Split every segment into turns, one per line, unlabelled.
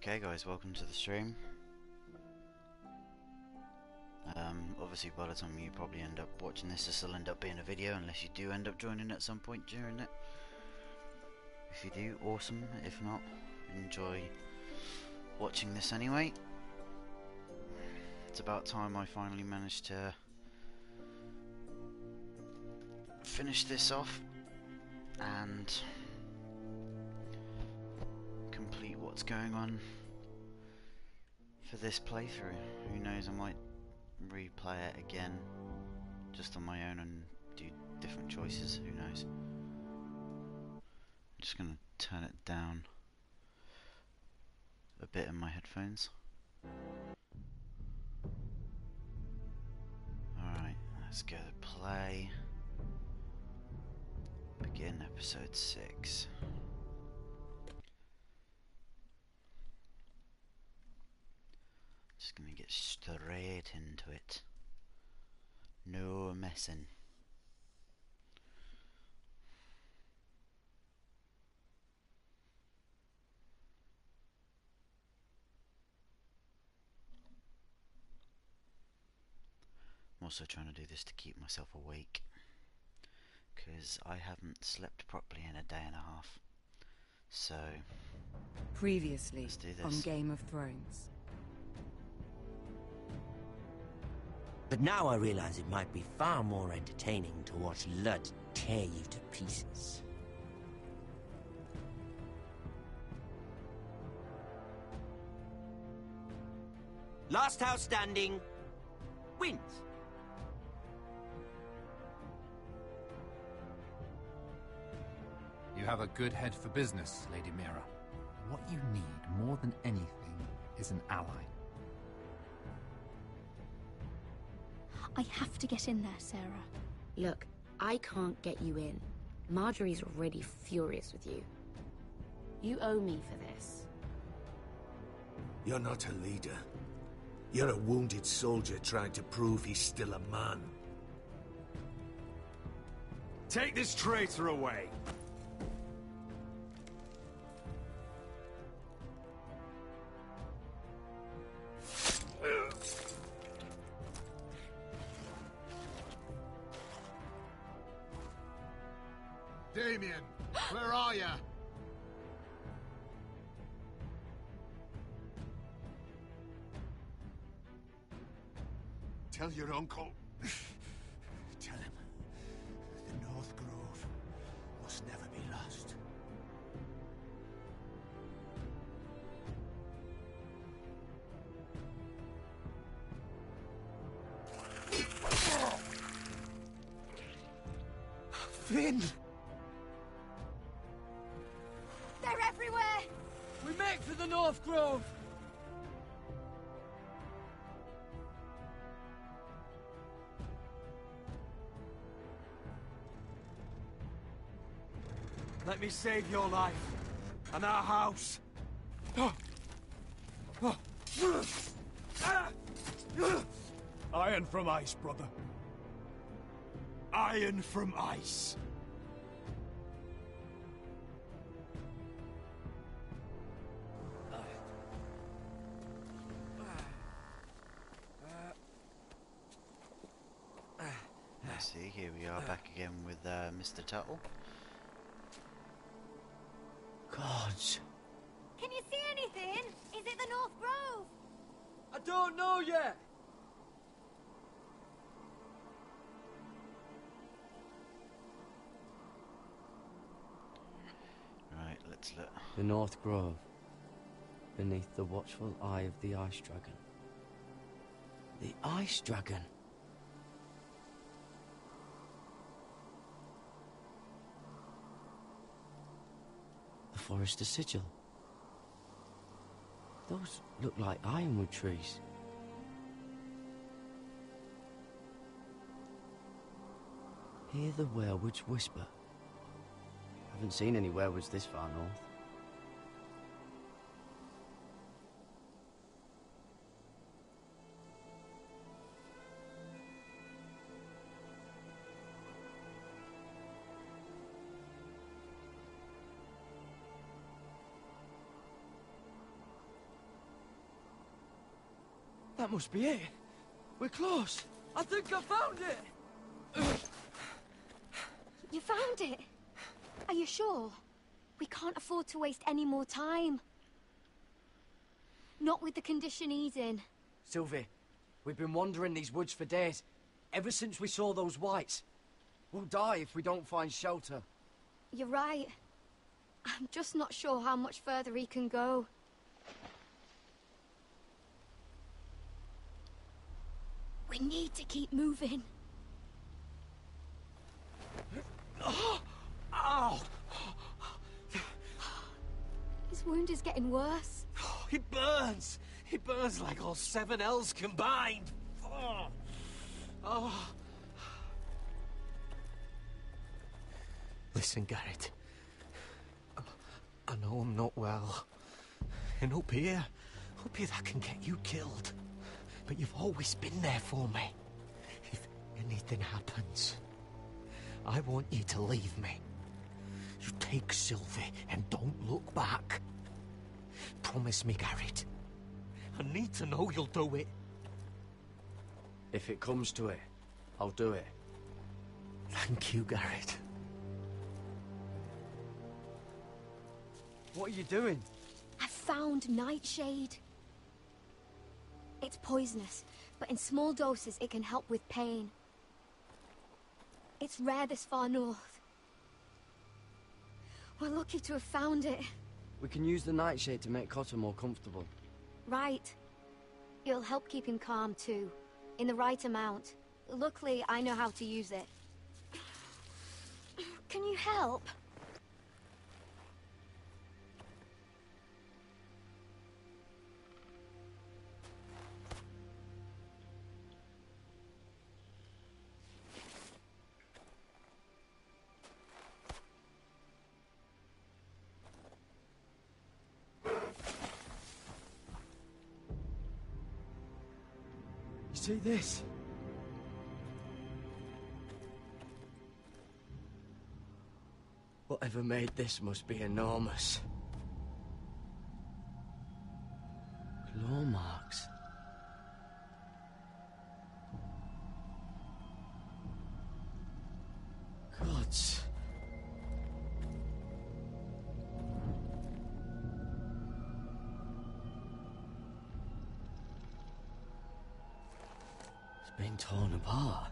Okay guys, welcome to the stream. Obviously by the time you probably end up watching this will end up being a video, unless you do end up joining at some point during it. If you do, awesome. If not, enjoy watching this anyway. It's about time I finally managed to finish this off and complete what's going on for this playthrough. Who knows, I might replay it again just on my own and do different choices, who knows. I'm just going to turn it down a bit in my headphones. Alright, let's go to play. Begin episode 6. Just gonna get straight into it. No messing. I'm also trying to do this to keep myself awake, because I haven't slept properly in a day and a half. So
Previously
let's do this.
On Game of Thrones.
But now I realize it might be far more entertaining to watch Lud tear you to pieces. Last house standing wins.
You have a good head for business, Lady Mira. What you need more than anything is an ally.
I have to get in there, Sarah.
Look, I can't get you in. Marjorie's already furious with you. You owe me for this.
You're not a leader. You're a wounded soldier trying to prove he's still a man.
Take this traitor away!
Damien, where are you?
Tell your uncle. Tell him. The North Grove must never be lost. Finn!
They're everywhere!
We make for the North Grove!
Let me save your life, and our house. Iron from ice, brother. Iron from ice.
Let's see, here we are back again with Mr. Tuttle.
Gods.
Can you see anything? Is it the North Grove?
I don't know yet!
Right, let's look.
The North Grove, beneath the watchful eye of the Ice Dragon.
The Ice Dragon.
The Forester Sigil. Those look like ironwood trees. Hear the werewoods whisper. Haven't seen any werewoods this far north.
That must be it. We're close. I think I found it!
You found it? Are you sure? We can't afford to waste any more time. Not with the condition he's in.
Sylvie, we've been wandering these woods for days. Ever since we saw those whites. We'll die if we don't find shelter.
You're right. I'm just not sure how much further he can go. We need to keep moving.
Ow!
His wound is getting worse.
It burns! It burns like all 7 L's combined! Oh. Listen, Garrett. I know I'm not well. And up here that can get you killed. But you've always been there for me. If anything happens, I want you to leave me. You take Sylvie and don't look back. Promise me, Garrett. I need to know you'll do it.
If it comes to it, I'll do it.
Thank you, Garrett. What are you doing?
I found nightshade. It's poisonous, but in small doses it can help with pain. It's rare this far north. We're lucky to have found it.
We can use the nightshade to make Cotter more comfortable.
Right. It'll help keep him calm too, in the right amount. Luckily, I know how to use it. Can you help?
See this?
Whatever made this must be enormous. Claw marks. Gods. Been torn apart.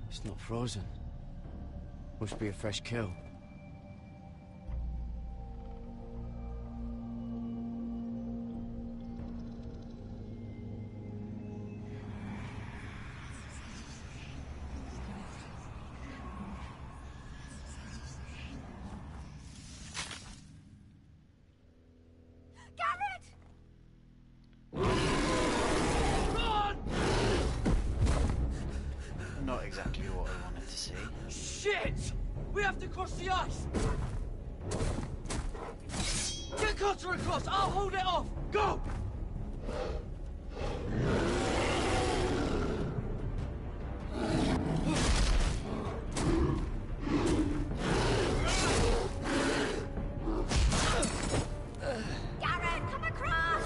It's not frozen. Must be a fresh kill.
Not exactly what I wanted to see.
Shit! We have to cross the ice! Get Cotter across! I'll hold it off! Go!
Garrett, come across!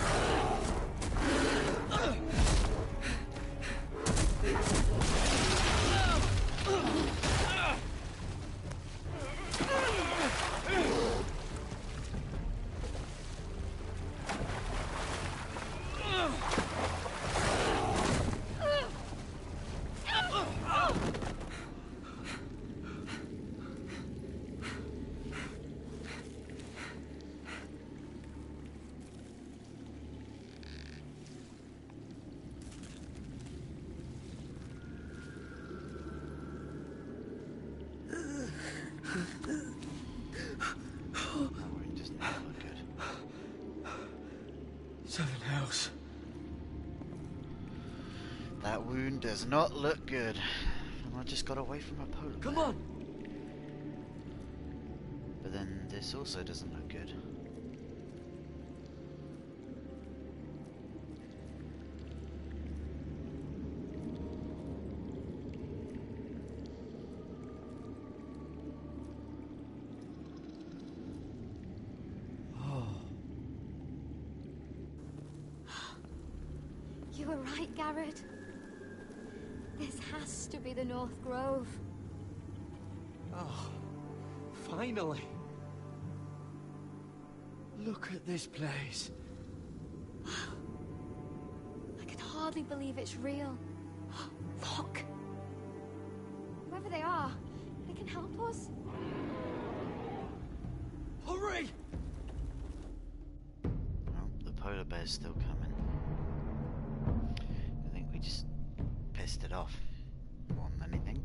That wound does not look good.
7 L's.
That wound does not look good. And I just got away from a polar bear.
Come on!
But then this also doesn't look good.
were right, Garrett. This has to be the North Grove.
Oh, finally. Look at this place.
I can hardly believe it's real. Look! Whoever they are, they can help us.
Hurry!
Oh, the polar bear's still coming. I think we just pissed it off more than anything.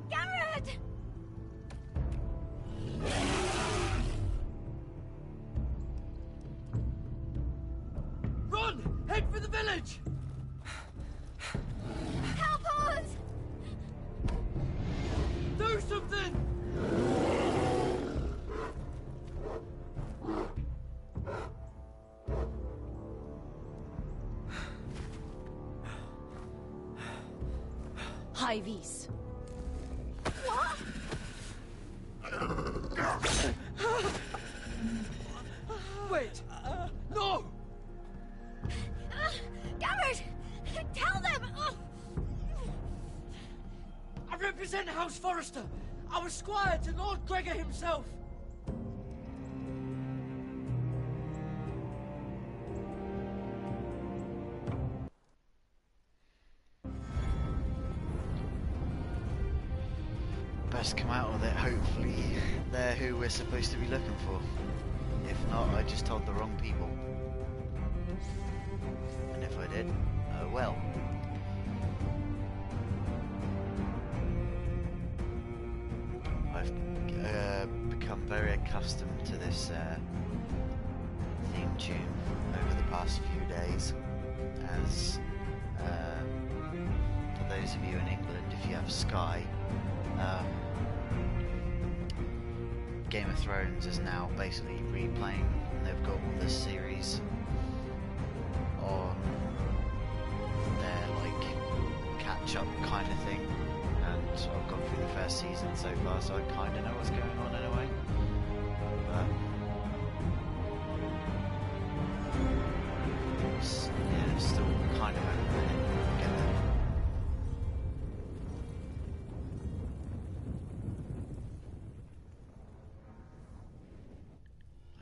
Garrett!
Run! Head for the village!
Help us!
Do something!
High vis.
What?
Wait! No!
Garrett! Tell them!
I represent House Forrester. I was squire to Lord Gregor himself.
Best come out with it. Hopefully they're who we're supposed to be looking for. If not, I just told the wrong people. And if I did, oh well. I've become very accustomed to this theme tune over the past few days, as for those of you in England, if you have Sky, Game of Thrones is now basically replaying, and they've got all this series on their like catch-up kind of thing, and I've gone through the first season so far, so I kind of know what's going on in a way. But yeah, it's still kind of over my head. Get that.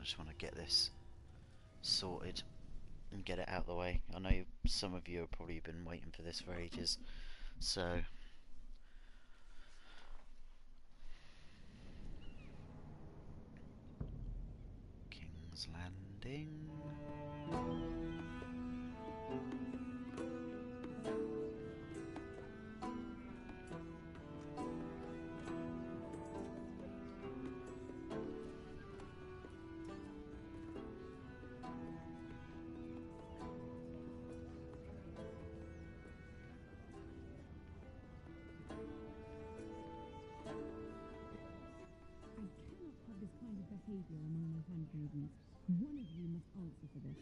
I just want to get this sorted and get it out of the way. I know some of you have probably been waiting for this for ages, so King's Landing.
behavior among my handmaidens. One of you must answer for this.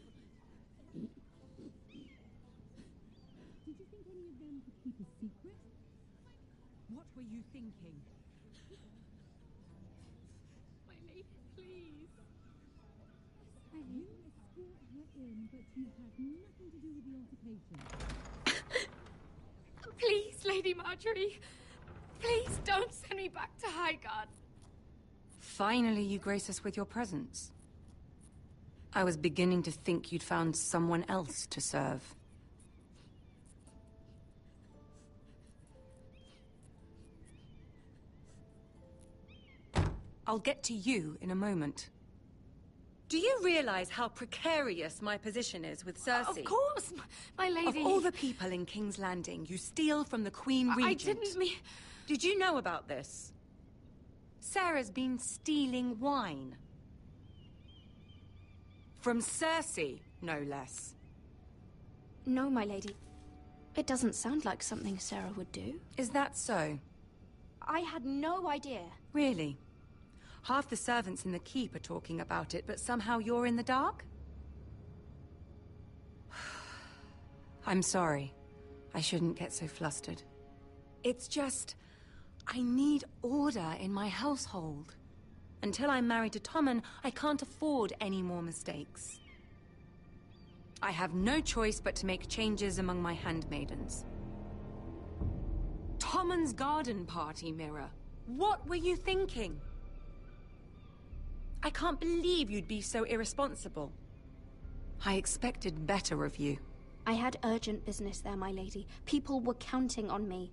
Did you think any of them could keep a secret?
What were you thinking?
My lady, please. You escort her in, but you had nothing to do with the altercation.
Please, Lady Marjorie. Please don't send me back to Highgarden.
Finally, you grace us with your presence. I was beginning to think you'd found someone else to serve. I'll get to you in a moment. Do you realize how precarious my position is with Cersei?
Of course, my lady.
Of all the people in King's Landing, you steal from the Queen Regent.
I didn't mean...
Did you know about this? Sarah's been stealing wine. From Cersei, no less.
No, my lady. It doesn't sound like something Sarah would do.
Is that so?
I had no idea.
Really? Half the servants in the keep are talking about it, but somehow you're in the dark? I'm sorry. I shouldn't get so flustered. It's just... I need order in my household. Until I'm married to Tommen, I can't afford any more mistakes. I have no choice but to make changes among my handmaidens. Tommen's garden party, Mira. What were you thinking? I can't believe you'd be so irresponsible. I expected better of you.
I had urgent business there, my lady. People were counting on me.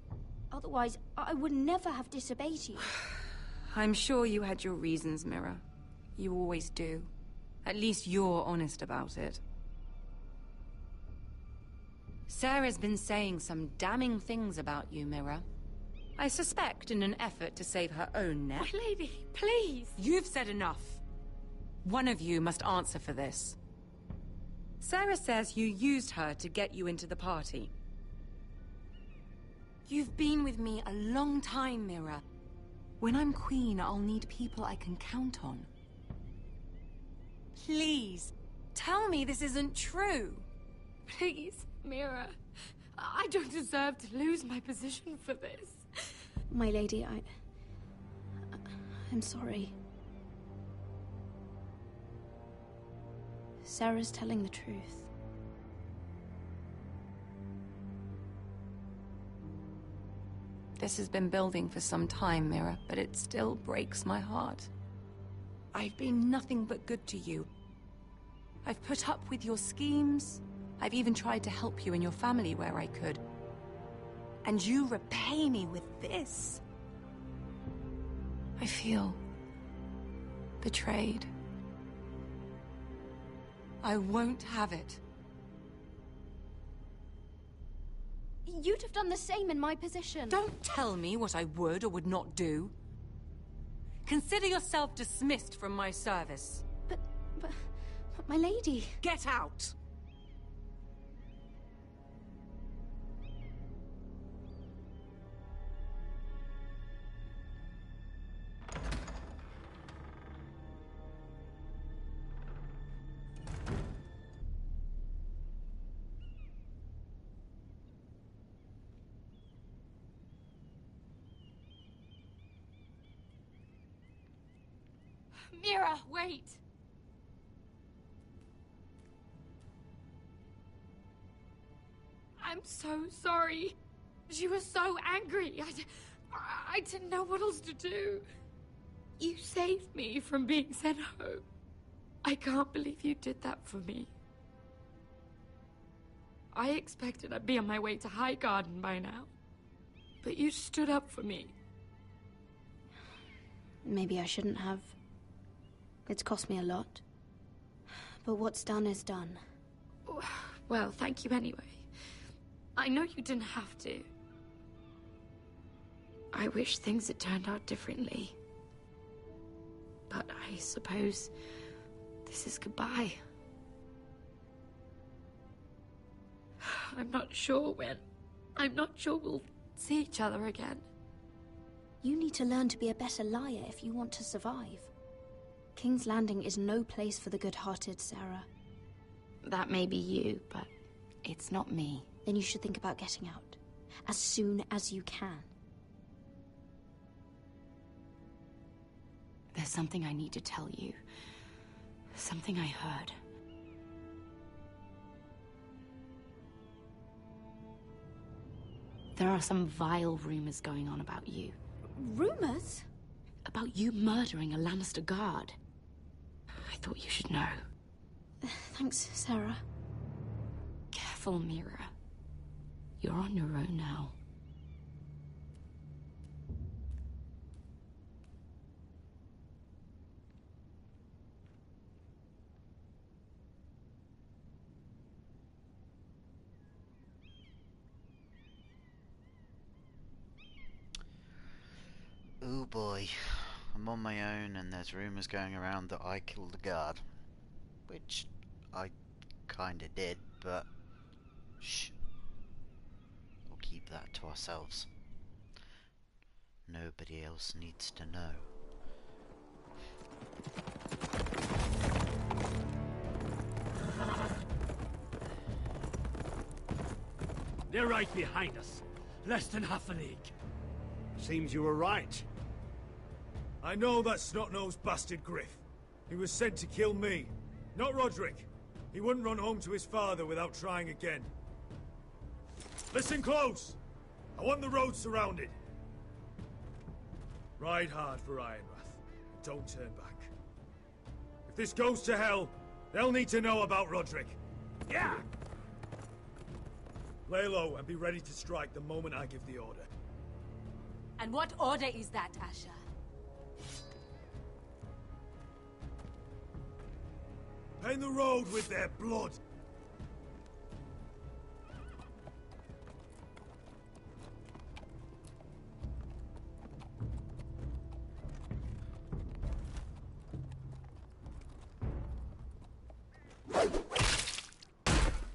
Otherwise, I would never have disobeyed you.
I'm sure you had your reasons, Mira. You always do. At least you're honest about it. Sarah's been saying some damning things about you, Mira. I suspect in an effort to save her own neck.
My lady, please!
You've said enough. One of you must answer for this. Sarah says you used her to get you into the party. You've been with me a long time, Mira. When I'm queen, I'll need people I can count on. Please, tell me this isn't true.
Please, Mira. I don't deserve to lose my position for this.
My lady, I'm sorry. Sarah's telling the truth.
This has been building for some time, Mira, but it still breaks my heart. I've been nothing but good to you. I've put up with your schemes. I've even tried to help you and your family where I could. And you repay me with this. I feel betrayed. I won't have it.
You'd have done the same in my position.
Don't tell me what I would or would not do. Consider yourself dismissed from my service.
But my lady...
Get out!
Mira, wait! I'm so sorry. She was so angry. I didn't know what else to do. You saved me from being sent home. I can't believe you did that for me. I expected I'd be on my way to High Garden by now. But you stood up for me.
Maybe I shouldn't have. It's cost me a lot. But what's done is done.
Well, thank you anyway. I know you didn't have to. I wish things had turned out differently. But I suppose this is goodbye. I'm not sure when. I'm not sure we'll see each other again.
You need to learn to be a better liar if you want to survive. King's Landing is no place for the good-hearted, Sarah.
That may be you, but it's not me.
Then you should think about getting out. As soon as you can.
There's something I need to tell you. Something I heard. There are some vile rumors going on about you.
Rumors?
About you murdering a Lannister guard. I thought you should know.
Thanks, Sarah.
Careful, Mira. You're on your own now.
Oh boy, I'm on my own and there's rumours going around that I killed a guard. Which I kinda did, but shh. We'll keep that to ourselves. nobody else needs to know.
They're right behind us. Less than half a league.
Seems you were right.
I know that snot-nosed bastard Griff. He was sent to kill me, not Roderick. He wouldn't run home to his father without trying again. Listen close! I want the road surrounded. Ride hard for Ironrath. Don't turn back. If this goes to hell, they'll need to know about Roderick.
Yeah!
Lay low and be ready to strike the moment I give the order.
And what order is that, Asher?
Paint the road with their blood.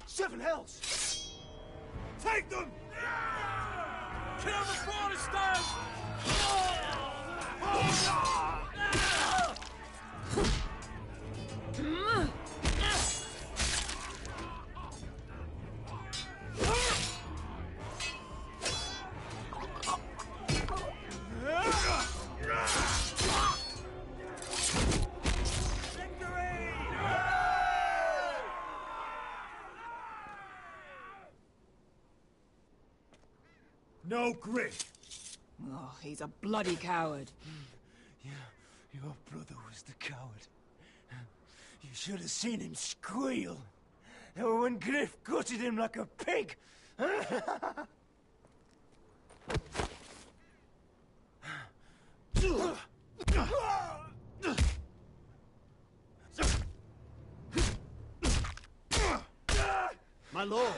Seven hells!
Take them!
Kill the Foresters!
No Griff.
Oh, he's a bloody coward.
Your brother was the coward. You should have seen him squeal. When Griff gutted him like a pig.
My lord!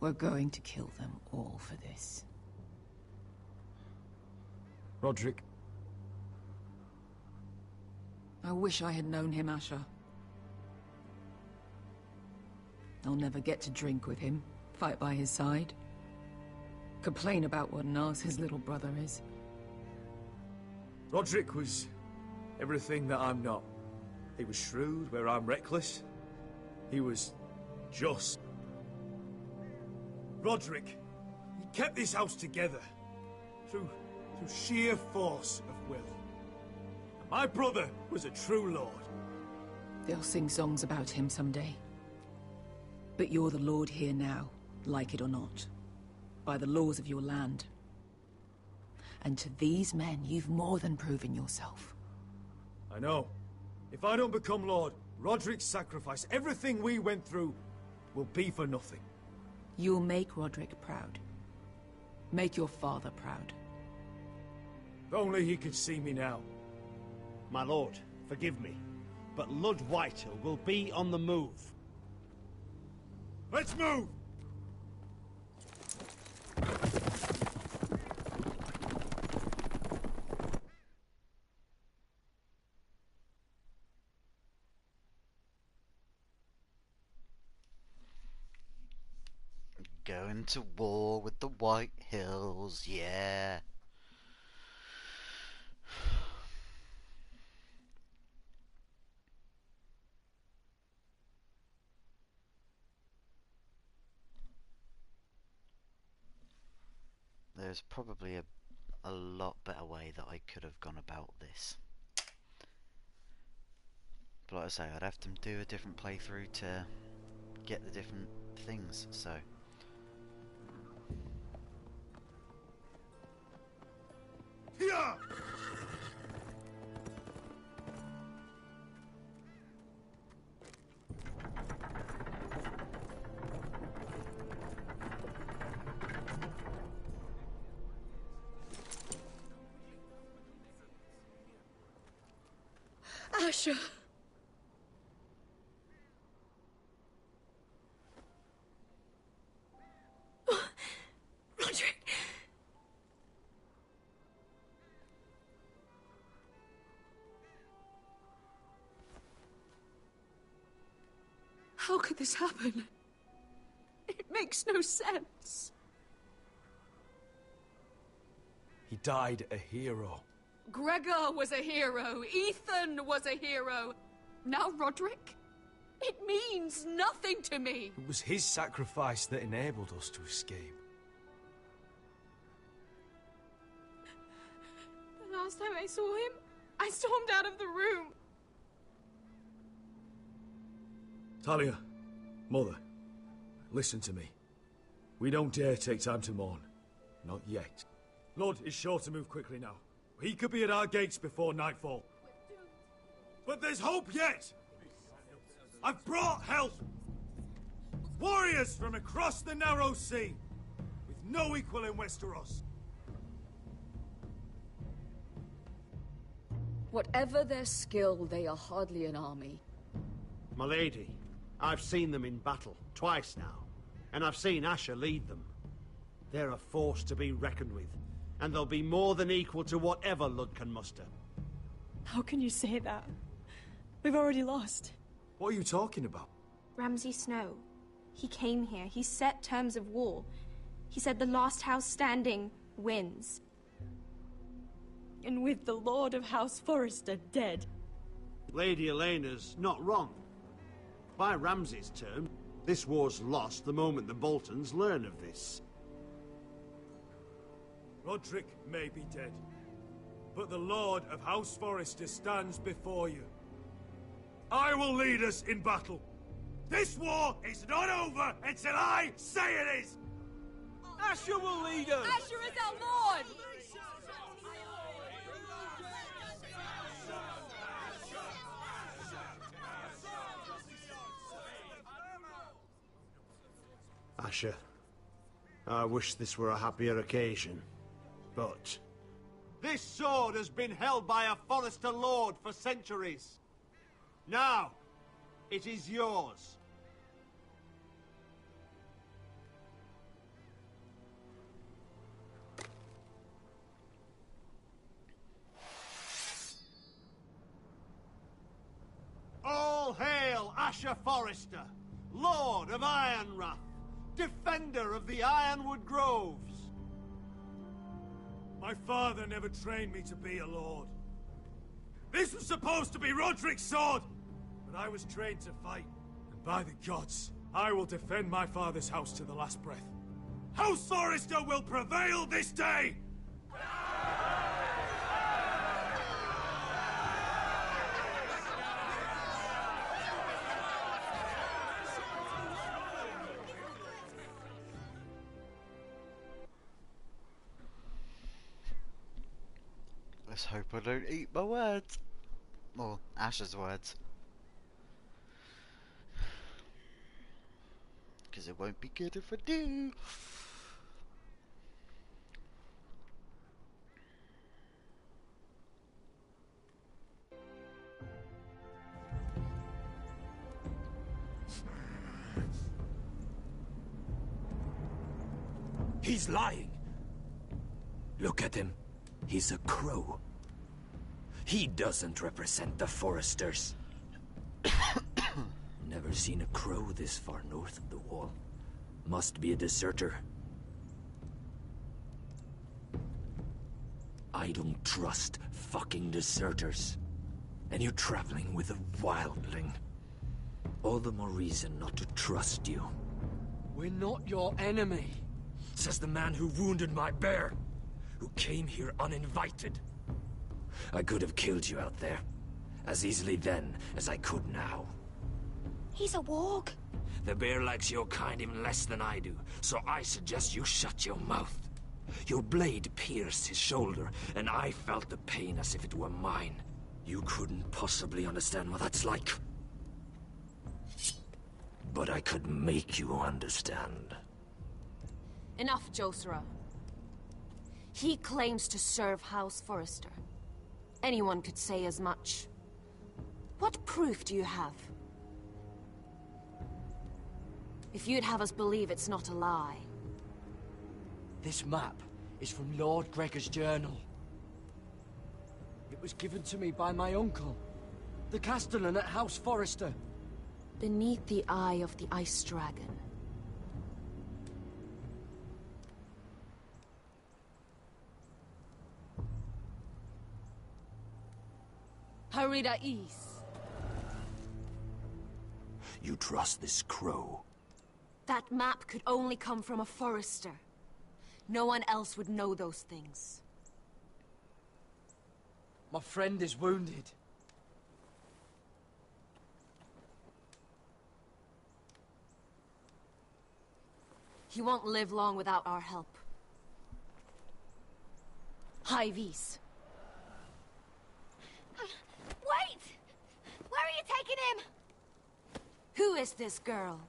We're going to kill them all for this.
Roderick.
I wish I had known him, Asher. I'll never get to drink with him, fight by his side, complain about what an arse his little brother is.
Roderick was everything that I'm not. He was shrewd where I'm reckless. He was just. Roderick, he kept this house together through sheer force of will. And my brother was a true lord.
They'll sing songs about him someday. But you're the lord here now, like it or not, by the laws of your land. And to these men, you've more than proven yourself.
I know. If I don't become lord, Roderick's sacrifice, everything we went through, will be for nothing.
You'll make Roderick proud. Make your father proud.
If only he could see me now.
My lord, forgive me, but Lud Whitehill will be on the move.
Let's move!
Going to war with the White Hills, yeah. There's probably a lot better way that I could have gone about this. But like I say, I'd have to do a different playthrough to get the different things, so...
Yeah!
Asher.
How could this happen? It makes no sense.
He died a hero.
Gregor was a hero. Ethan was a hero. Now Roderick? It means nothing to me.
It was his sacrifice that enabled us to escape.
The last time I saw him, I stormed out of the room.
Talia, Mother, listen to me. We don't dare take time to mourn. Not yet. Lord is sure to move quickly now. He could be at our gates before nightfall. But there's hope yet! I've brought help! Warriors from across the narrow sea, with no equal in Westeros.
Whatever their skill, they are hardly an army.
My lady, I've seen them in battle, twice now, and I've seen Asher lead them. They're a force to be reckoned with, and they'll be more than equal to whatever Lud can muster.
How can you say that? We've already lost.
What are you talking about?
Ramsay Snow. He came here. He set terms of war. He said the last house standing wins. And with the Lord of House Forrester dead.
Lady Elena's not wrong. By Ramsay's term, this war's lost the moment the Boltons learn of this.
Roderick may be dead, but the Lord of House Forrester stands before you. I will lead us in battle. This war is not over until I say it is!
Asher will lead us!
Asher is our Lord!
Asher, I wish this were a happier occasion, but... This sword has been held by a Forrester Lord for centuries. Now, it is yours. All hail Asher Forrester, Lord of Ironrath, defender of the Ironwood Groves.
My father never trained me to be a lord. This was supposed to be Roderick's sword, but I was trained to fight. And by the gods, I will defend my father's house to the last breath. House Forrester will prevail this day!
Let's hope I don't eat my words. Or Asher's words. Because it won't be good if I do.
He's lying. Look at him. He's a crow. He doesn't represent the Foresters. Never seen a crow this far north of the wall. Must be a deserter. I don't trust fucking deserters. And you're traveling with a wildling. All the more reason not to trust you. We're not your enemy, says the man who wounded my bear, who came here uninvited. I could have killed you out there, as easily then as I could now.
He's a warg.
The bear likes your kind even less than I do, so I suggest you shut your mouth. Your blade pierced his shoulder, and I felt the pain as if it were mine. You couldn't possibly understand what that's like. But I could make you understand.
Enough, Josera. He claims to serve House Forrester. Anyone could say as much. What proof do you have? If you'd have us believe it's not a lie.
This map is from Lord Gregor's journal. It was given to me by my uncle, the Castellan at House Forrester.
beneath the eye of the Ice Dragon. Harida East.
You trust this crow?
That map could only come from a forester. No one else would know those things.
My friend is wounded.
He won't live long without our help. High Vis.
Wait! Where are you taking him?
Who is this girl?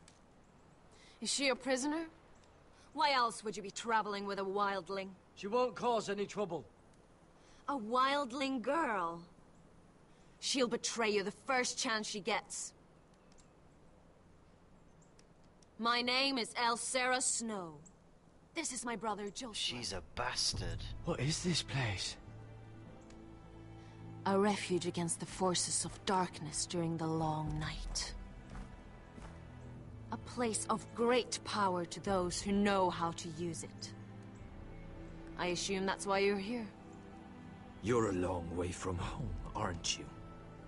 Is she a prisoner? Why else would you be traveling with a wildling?
She won't cause any trouble.
A wildling girl? She'll betray you the first chance she gets. My name is Elsera Snow. This is my brother Joshua.
She's a bastard.
What is this place?
A refuge against the forces of darkness during the long night. A place of great power to those who know how to use it. I assume that's why you're here.
You're a long way from home, aren't you?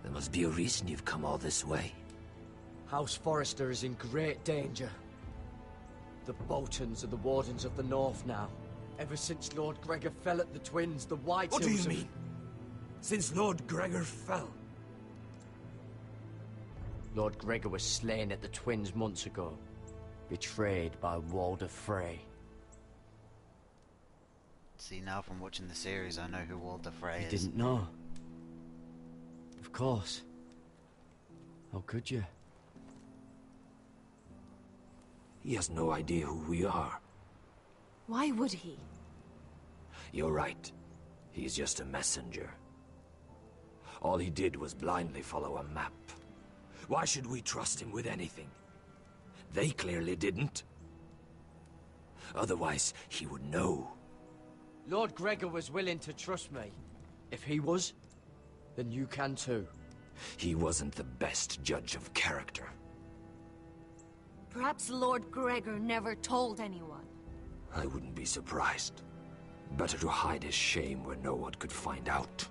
There must be a reason you've come all this way.
House Forrester is in great danger. The Boltons are the Wardens of the North now. Ever since Lord Gregor fell at the Twins, the White
What do
Hills
you mean? Since Lord Gregor fell?
Lord Gregor was slain at the Twins months ago, betrayed by Walder Frey.
See, now from watching the series, I know who Walder Frey
You
is.
didn't know? Of course. How could you?
He has no idea who we are.
Why would he?
You're right. He's just a messenger. All he did was blindly follow a map. Why should we trust him with anything? They clearly didn't. Otherwise, he would know.
Lord Gregor was willing to trust me. If he was, then you can too.
He wasn't the best judge of character.
Perhaps Lord Gregor never told anyone.
I wouldn't be surprised. Better to hide his shame where no one could find out.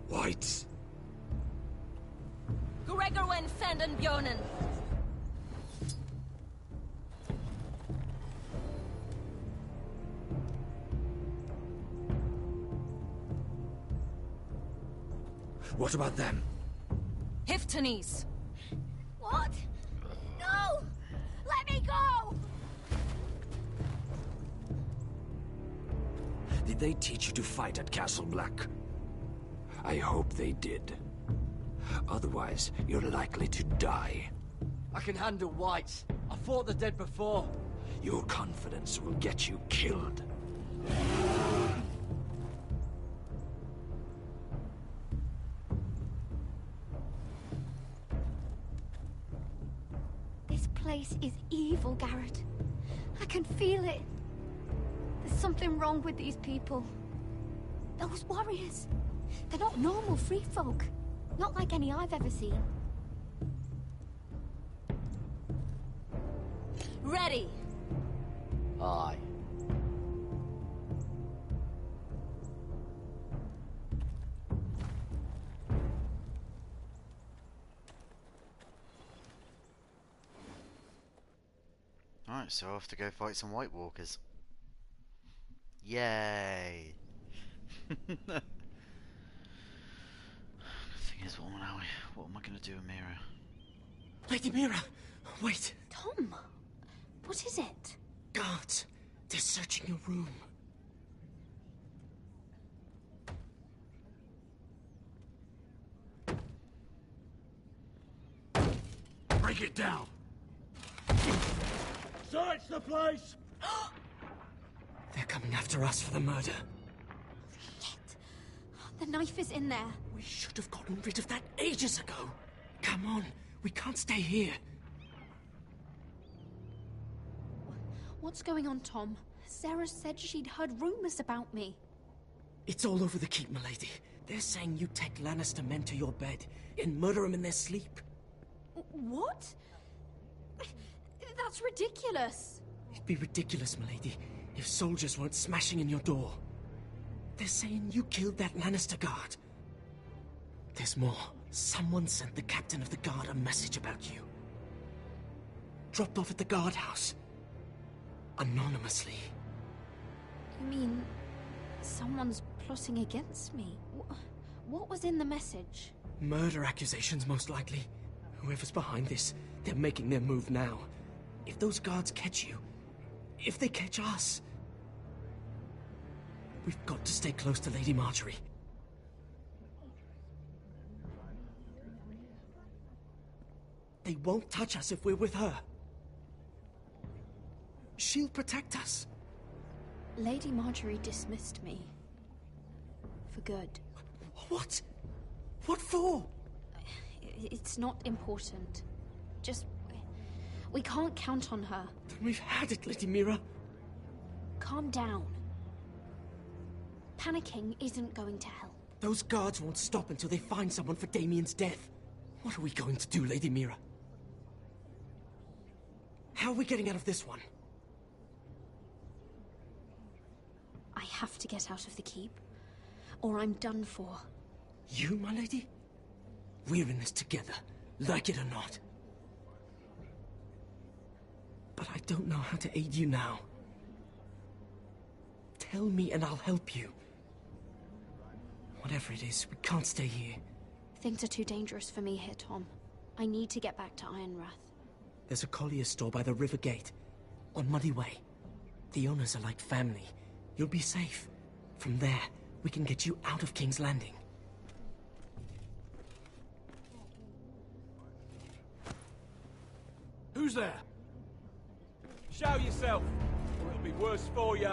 Whites.
Gregor wen senden björnen.
What about them?
Hiftanes.
What? No! Let me go!
Did they teach you to fight at Castle Black? I hope they did. Otherwise, you're likely to die.
I can handle Whites. I fought the dead before.
Your confidence will get you killed.
This place is evil, Garrett. I can feel it. There's something wrong with these people. Those warriors. They're not normal free folk. Not like any I've ever seen.
Ready.
Aye.
Alright, so off to go fight some White Walkers. Yay! The thing is, what am I going to do with Mira?
Lady Mira, wait.
Tom, what is it?
Guards, they're searching your room.
Break it down! Search the place!
They're coming after us for the murder.
The knife is in there.
We should have gotten rid of that ages ago. Come on, we can't stay here.
What's going on, Tom? Sarah said she'd heard rumors about me.
It's all over the keep, milady.
They're saying you take Lannister men to your bed and murder them in their sleep.
What? That's ridiculous.
It'd be ridiculous, milady, if soldiers weren't smashing in your door. They're saying you killed that Lannister guard. There's more. Someone sent the captain of the guard a message about you. Dropped off at the guardhouse. Anonymously.
You mean someone's plotting against me? What was in the message?
Murder accusations, most likely. Whoever's behind this, they're making their move now. If those guards catch you, if they catch us, we've got to stay close to Lady Marjorie. They won't touch us if we're with her. She'll protect us.
Lady Marjorie dismissed me. For good.
What? What for?
It's not important. Just... we can't count on her.
Then we've had it, Lady Mira.
Calm down. Panicking isn't going to help.
Those guards won't stop until they find someone for Damien's death. What are we going to do, Lady Mira? How are we getting out of this one?
I have to get out of the keep, or I'm done for.
You, my lady? We're in this together, like it or not. But I don't know how to aid you now. Tell me and I'll help you. Whatever it is, we can't stay here.
Things are too dangerous for me here, Tom. I need to get back to Ironrath.
There's a collier's store by the river gate, on Muddy Way. The owners are like family. You'll be safe. From there, we can get you out of King's Landing.
Who's there? Show yourself, or it'll be worse for you.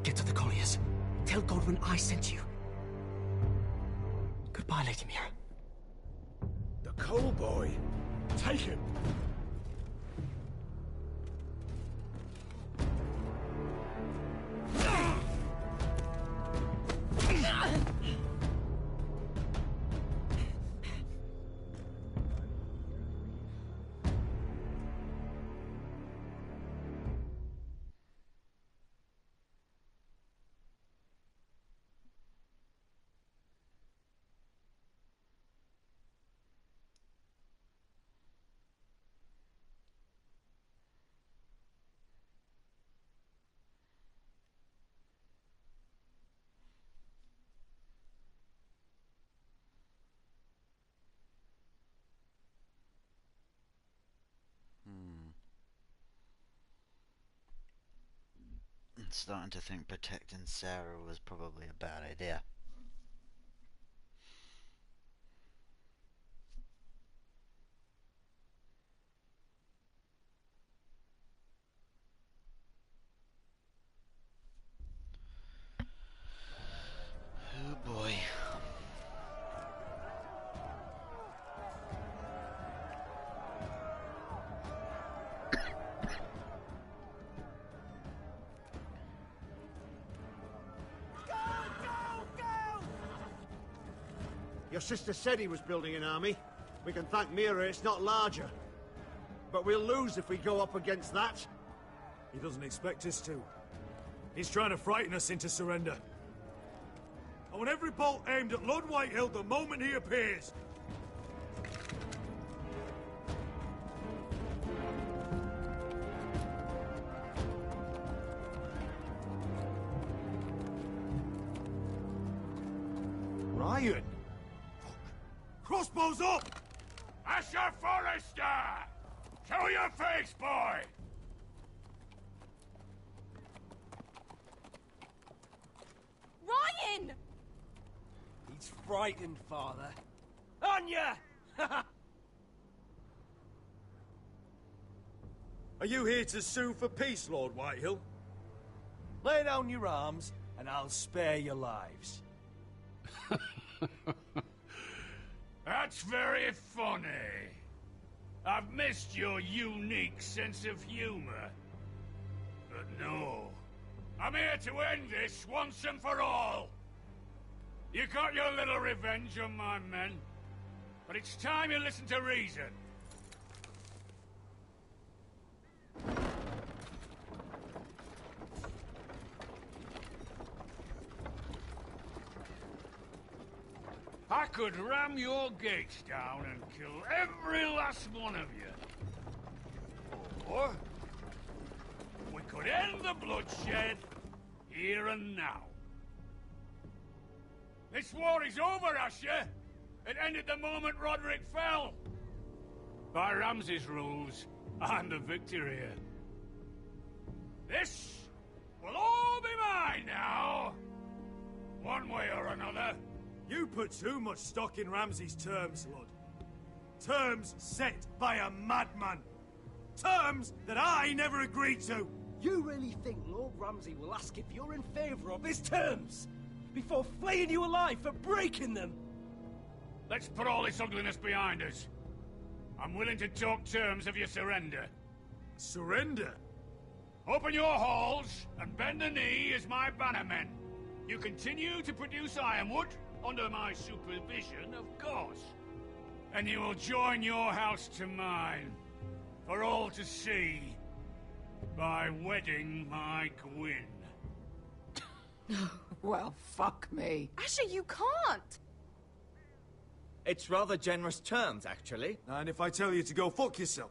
Get to the colliers. Tell Godwin I sent you. Goodbye, Lady Mira.
The coal boy. Take him.
I'm starting to think protecting Sarah was probably a bad idea. Oh boy.
Your sister said he was building an army. We can thank Mira it's not larger. But we'll lose if we go up against that.
He doesn't expect us to. He's trying to frighten us into surrender. I want every bolt aimed at Lord Whitehill the moment he appears.
Ryan!
Crossbows up!
Asher Forrester! Show your face, boy!
Ryan!
He's frightened, Father. Anya!
Are you here to sue for peace, Lord Whitehill?
Lay down your arms, and I'll spare your lives.
That's very funny. I've missed your unique sense of humor. But no. I'm here to end this once and for all. You got your little revenge on my men, but it's time you listen to reason. I could ram your gates down and kill every last one of you. Or we could end the bloodshed here and now. This war is over, Asher. It ended the moment Roderick fell. By Ramsay's rules, I'm the victor here. This will all be mine now. One way or another.
You put too much stock in Ramsay's terms, Lord. Terms set by a madman. Terms that I never agreed to.
You really think Lord Ramsay will ask if you're in favor of his terms before flaying you alive for breaking them?
Let's put all this ugliness behind us. I'm willing to talk terms of your surrender.
Surrender?
Open your halls and bend the knee as my bannermen. You continue to produce ironwood under my supervision, of course. And you will join your house to mine, for all to see, by wedding my Gwyn.
Well, fuck me.
Asher, you can't!
It's rather generous terms, actually.
And if I tell you to go fuck yourself?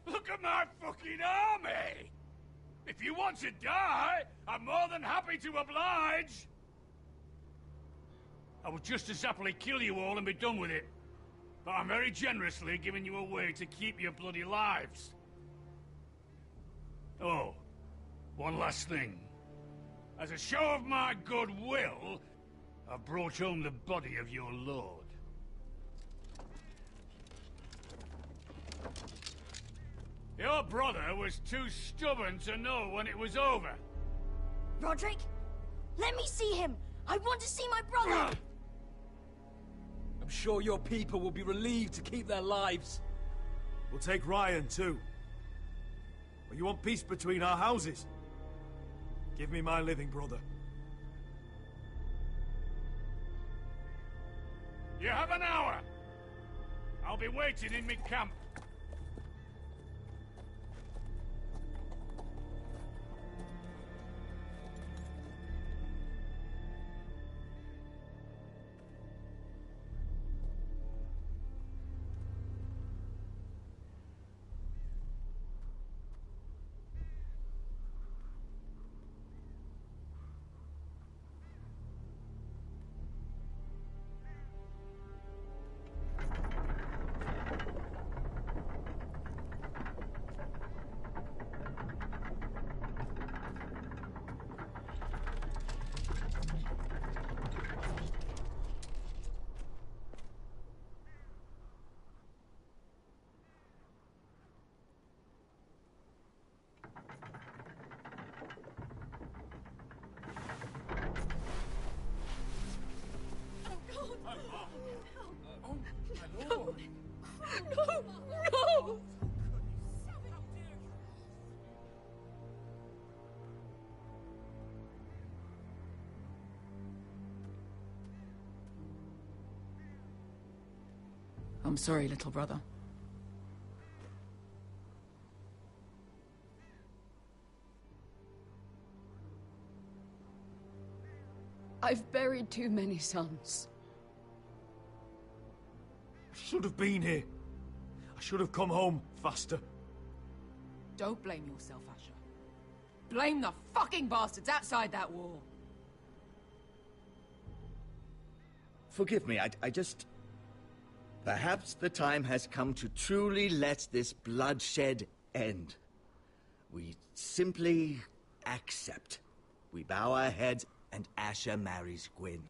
Look at my fucking army! If you want to die, I'm more than happy to oblige! I would just as happily kill you all and be done with it. But I'm very generously giving you a way to keep your bloody lives. Oh, one last thing. As a show of my goodwill, I've brought home the body of your lord. Your brother was too stubborn to know when it was over.
Roderick, let me see him. I want to see my brother.
I'm sure your people will be relieved to keep their lives.
We'll take Ryan, too. But you want peace between our houses? Give me my living brother.
You have an hour. I'll be waiting in mid-camp.
No! I'm sorry, little brother. I've buried too many sons.
I should have been here. I should have come home faster.
Don't blame yourself, Asher. Blame the fucking bastards outside that wall.
Forgive me, I just... Perhaps the time has come to truly let this bloodshed end. We simply accept. We bow our heads and Asher marries Gwyn.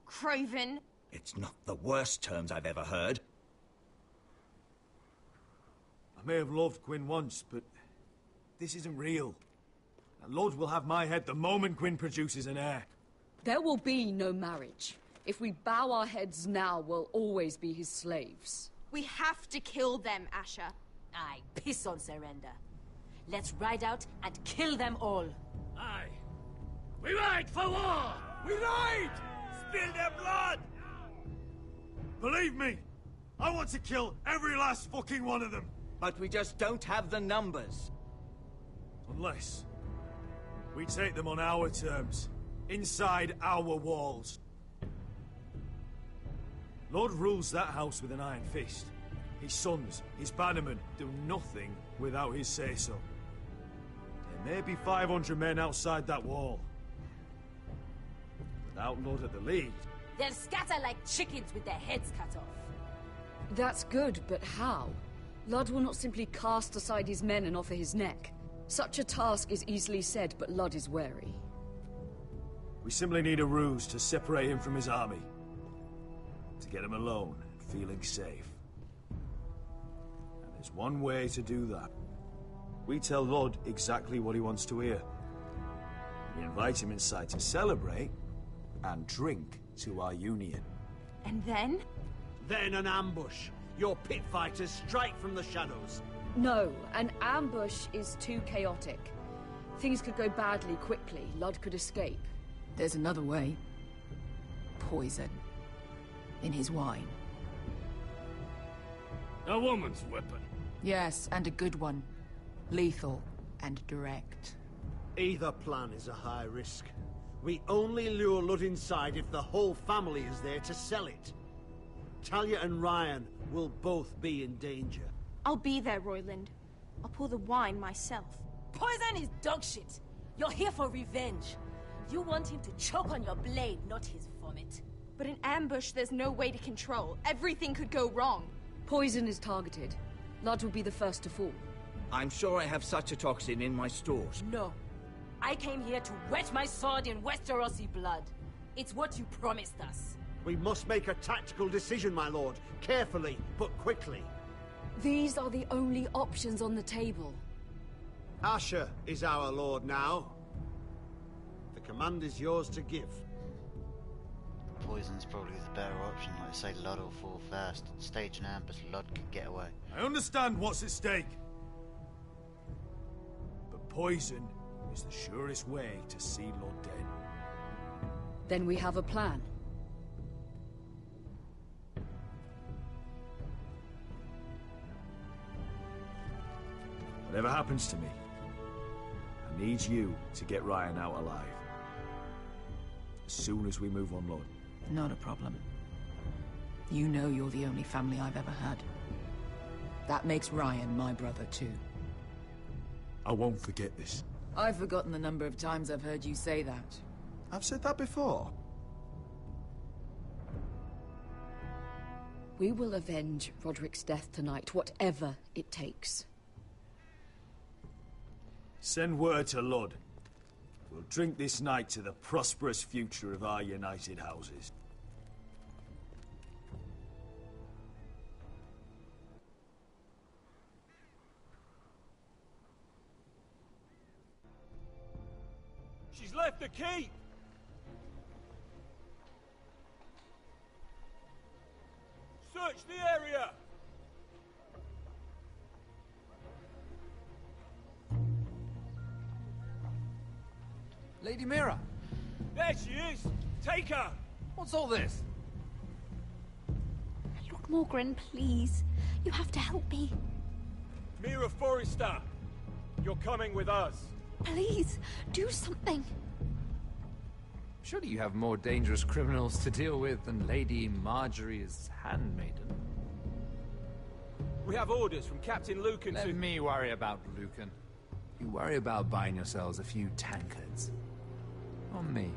Craven!
It's not the worst terms I've ever heard.
I may have loved Gwyn once, but this isn't real. And Lord will have my head the moment Gwyn produces an heir.
There will be no marriage. If we bow our heads now, we'll always be his slaves.
We have to kill them, Asher.
Aye, piss on surrender. Let's ride out and kill them all.
Aye. We ride for war!
We ride!
Spill their blood!
Believe me, I want to kill every last fucking one of them.
But we just don't have the numbers.
Unless we take them on our terms, inside our walls. Lord rules that house with an iron fist. His sons, his bannermen, do nothing without his say-so. There may be 500 men outside that wall. Without Lord at the lead...
They'll scatter like chickens with their heads cut off.
That's good, but how? Ludd will not simply cast aside his men and offer his neck. Such a task is easily said, but Ludd is wary.
We simply need a ruse to separate him from his army. To get him alone and feeling safe. And there's one way to do that. We tell Ludd exactly what he wants to hear. We invite him inside to celebrate and drink to our union.
And then?
Then an ambush. Your pit fighters strike from the shadows.
No, an ambush is too chaotic. Things could go badly quickly. Ludd could escape.
There's another way. Poison. In his wine.
A woman's weapon.
Yes, and a good one. Lethal and direct.
Either plan is a high risk. We only lure Ludd inside if the whole family is there to sell it. Talia and Ryan will both be in danger.
I'll be there, Royland. I'll pour the wine myself.
Poison is dog shit. You're here for revenge. You want him to choke on your blade, not his vomit.
But in ambush, there's no way to control. Everything could go wrong.
Poison is targeted. Ludd will be the first to fall.
I'm sure I have such a toxin in my stores.
No. I came here to wet my sword in Westerosi blood. It's what you promised us.
We must make a tactical decision, my lord. Carefully, but quickly.
These are the only options on the table.
Asher is our lord now. The command is yours to give.
Poison's probably the better option. Like I say, Ludd will fall first. Stage an ambush, Ludd could get away.
I understand what's at stake. But poison is the surest way to see Ludd dead.
Then we have a plan.
Whatever happens to me, I need you to get Ryan out alive. As soon as we move on Ludd.
Not a problem. You know you're the only family I've ever had. That makes Ryan my brother too.
I won't forget this.
I've forgotten the number of times I've heard you say that.
I've said that before.
We will avenge Roderick's death tonight, whatever it takes.
Send word to Ludd. We'll drink this night to the prosperous future of our united houses.
She's left the keep! Search the area!
Lady Mira!
There she is! Take her!
What's all this?
Lord Morgan, please. You have to help me.
Mira Forrester! You're coming with us.
Please, do something.
Surely you have more dangerous criminals to deal with than Lady Marjorie's handmaiden.
We have orders from Captain Lucan to...
Let me worry about Lucan. You worry about buying yourselves a few tankards. On me.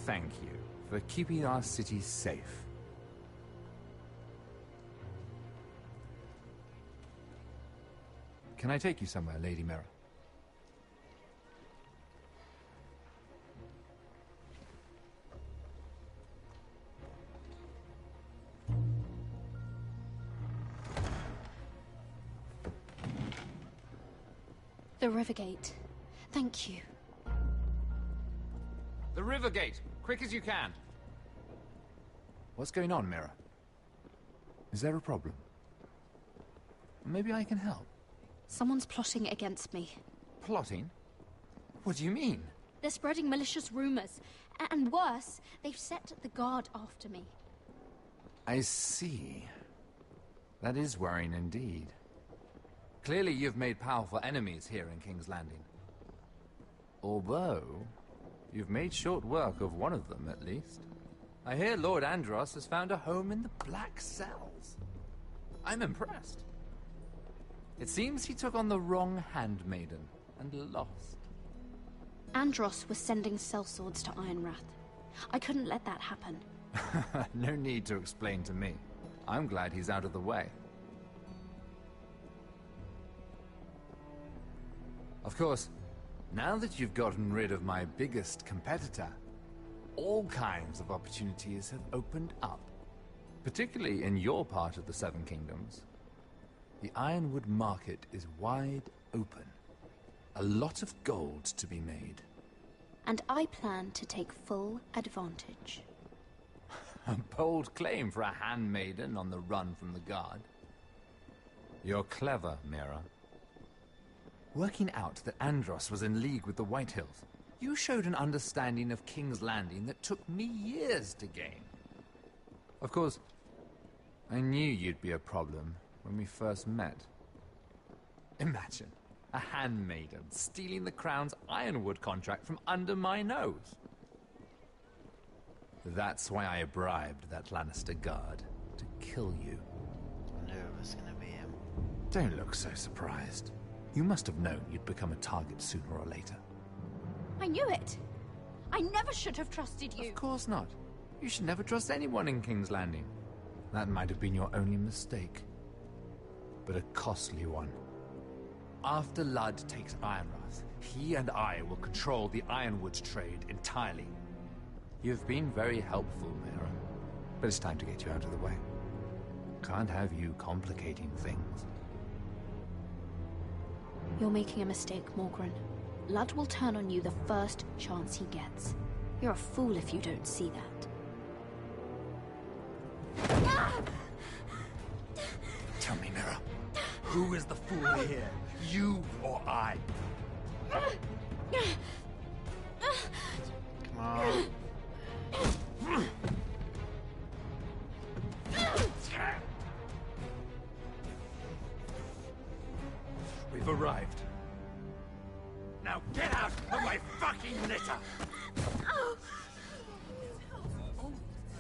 Thank you for keeping our city safe. Can I take you somewhere, Lady Mira?
The Rivergate. Thank you.
The Rivergate! Quick as you can! What's going on, Mira? Is there a problem? Maybe I can help.
Someone's plotting against me.
Plotting? What do you mean?
They're spreading malicious rumors. And worse, they've set the guard after me.
I see. That is worrying indeed. Clearly you've made powerful enemies here in King's Landing. Although, you've made short work of one of them, at least. I hear Lord Andros has found a home in the Black Cells. I'm impressed. It seems he took on the wrong handmaiden and lost.
Andros was sending sellswords to Ironrath. I couldn't let that happen.
No need to explain to me. I'm glad he's out of the way. Of course, now that you've gotten rid of my biggest competitor, all kinds of opportunities have opened up. Particularly in your part of the Seven Kingdoms. The Ironwood market is wide open. A lot of gold to be made.
And I plan to take full advantage.
A bold claim for a handmaiden on the run from the guard. You're clever, Mira. Working out that Andros was in league with the Whitehills, you showed an understanding of King's Landing that took me years to gain. Of course, I knew you'd be a problem when we first met. Imagine a handmaiden stealing the Crown's Ironwood contract from under my nose. That's why I bribed that Lannister guard to kill you.
I knew it was gonna be him.
Don't look so surprised. You must have known you'd become a target sooner or later.
I knew it! I never should have trusted you!
Of course not. You should never trust anyone in King's Landing. That might have been your only mistake. But a costly one. After Ludd takes Ironrath, he and I will control the Ironwood trade entirely. You've been very helpful, Mira. But it's time to get you out of the way. Can't have you complicating things.
You're making a mistake, Morgryn. Ludd will turn on you the first chance he gets. You're a fool if you don't see that.
Tell me, Mira, who is the fool here? You or I?
Come on.
We've arrived. Now get out of my fucking litter!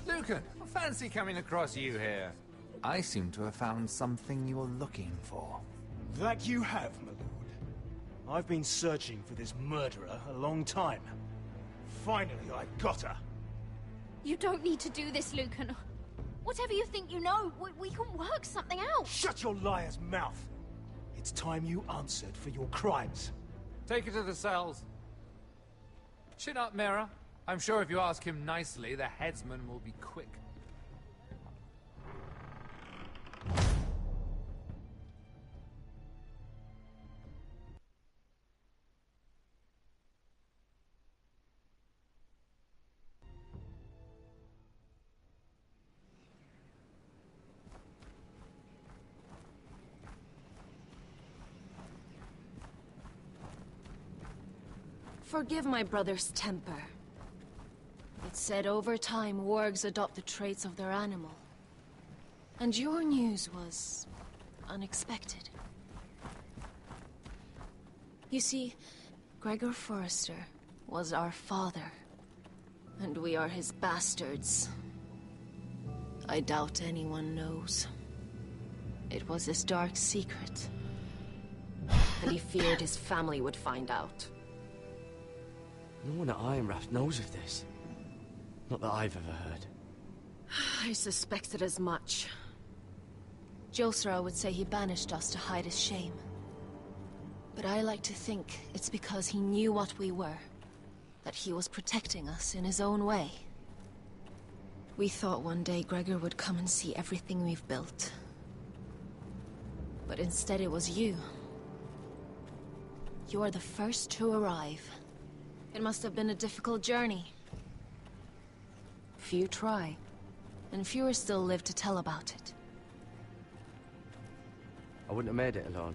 Lucan, I fancy coming across you here. I seem to have found something you're looking for.
That you have, my lord. I've been searching for this murderer a long time. Finally, I've got her.
You don't need to do this, Lucan. Whatever you think you know, we can work something out.
Shut your liar's mouth! It's time you answered for your crimes.
Take her to the cells. Chin up, Mira. I'm sure if you ask him nicely, the headsman will be quick.
Forgive my brother's temper. It's said over time wargs adopt the traits of their animal. And your news was unexpected. You see, Gregor Forrester was our father, and we are his bastards. I doubt anyone knows. It was his dark secret, and he feared his family would find out.
No one at Ironrath knows of this. Not that I've ever heard.
I suspected as much. Josra would say he banished us to hide his shame. But I like to think it's because he knew what we were. That he was protecting us in his own way. We thought one day Gregor would come and see everything we've built. But instead it was you. You are the first to arrive. It must have been a difficult journey. Few try, and fewer still live to tell about it.
I wouldn't have made it alone.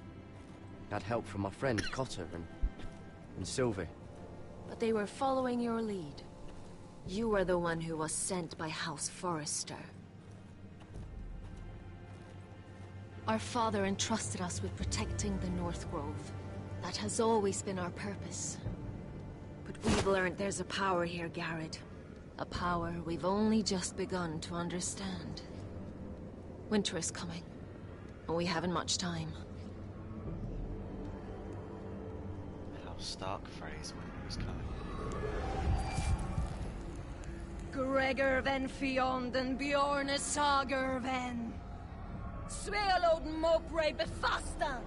I had help from my friend Cotter and Sylvie.
But they were following your lead. You were the one who was sent by House Forrester. Our father entrusted us with protecting the North Grove. That has always been our purpose. But we've learned there's a power here, Garrett. A power we've only just begun to understand. Winter is coming, and we haven't much time.
How stark phrase winter is coming.
Gregor ven fionden Bjorne sager ven. Svealoden mopre befastan.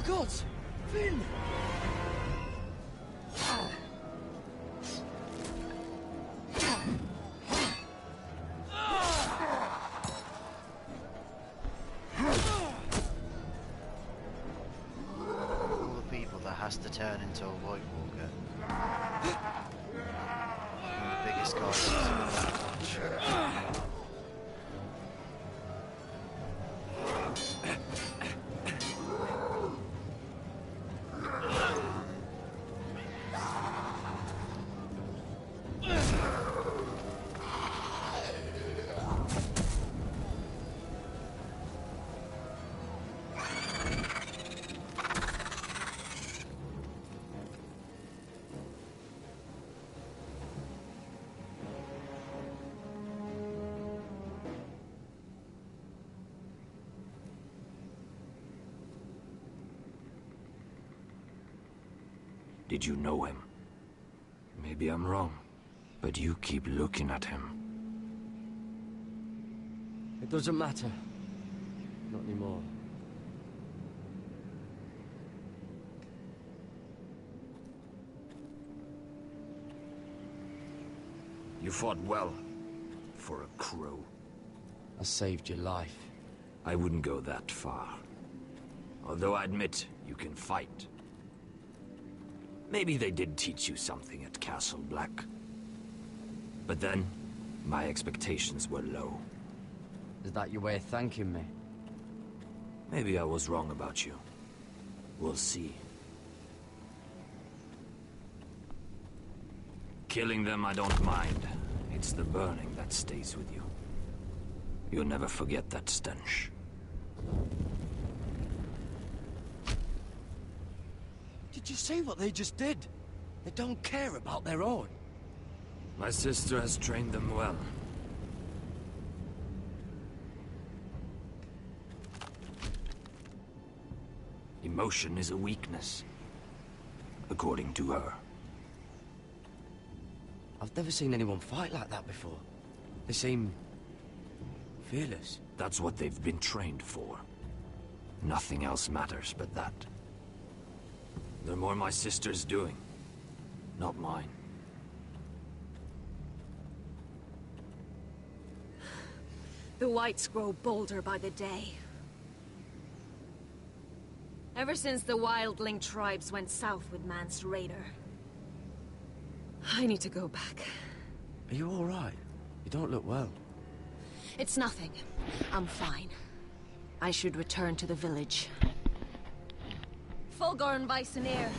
God! Finn!
All the people that has to turn into a White Walker. The biggest guy.
Did you know him? Maybe I'm wrong, but you keep looking at him.
It doesn't matter. Not anymore.
You fought well, for a crow.
I saved your life.
I wouldn't go that far. Although I admit, you can fight. Maybe they did teach you something at Castle Black. But then, my expectations were low.
Is that your way of thanking me?
Maybe I was wrong about you. We'll see. Killing them I don't mind. It's the burning that stays with you. You'll never forget that stench.
Did you see what they just did? They don't care about their own.
My sister has trained them well. Emotion is a weakness, according to her.
I've never seen anyone fight like that before. They seem... fearless.
That's what they've been trained for. Nothing else matters but that. They're more my sister's doing, not mine.
The whites grow bolder by the day. Ever since the wildling tribes went south with Mance Raider. I need to go back.
Are you all right? You don't look well.
It's nothing. I'm fine. I should return to the village. Fulgorn Viceneer.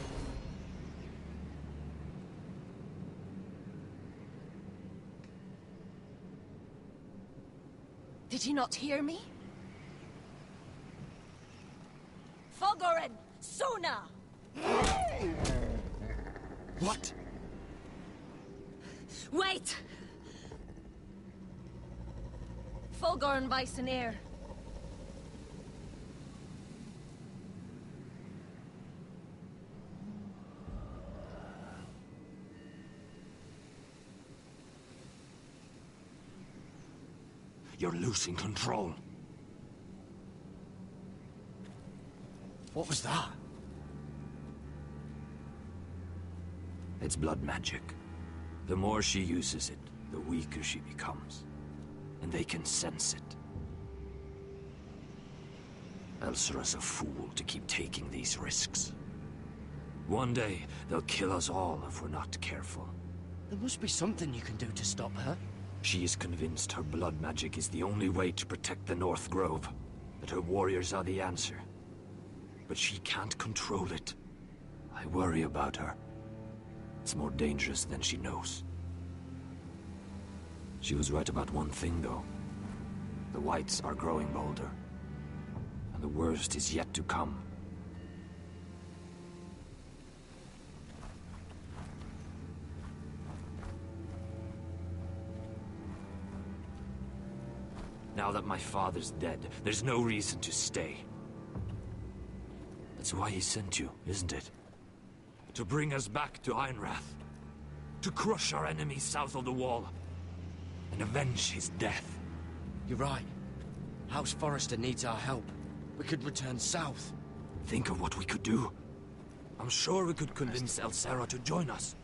Did you not hear me? Fulgorn! Sona!
What?
Wait! Fulgorn Viceneer.
You're losing control.
What was that?
It's blood magic. The more she uses it, the weaker she becomes. And they can sense it. Elsera's a fool to keep taking these risks. One day, they'll kill us all if we're not careful.
There must be something you can do to stop her.
She is convinced her blood magic is the only way to protect the North Grove. That her warriors are the answer. But she can't control it. I worry about her. It's more dangerous than she knows. She was right about one thing, though. The whites are growing bolder. And the worst is yet to come. Now that my father's dead, there's no reason to stay. That's why he sent you, isn't it? To bring us back to Ironrath. To crush our enemies south of the Wall. And avenge his death.
You're right. House Forrester needs our help. We could return south.
Think of what we could do. I'm sure we could convince Elsera to join us.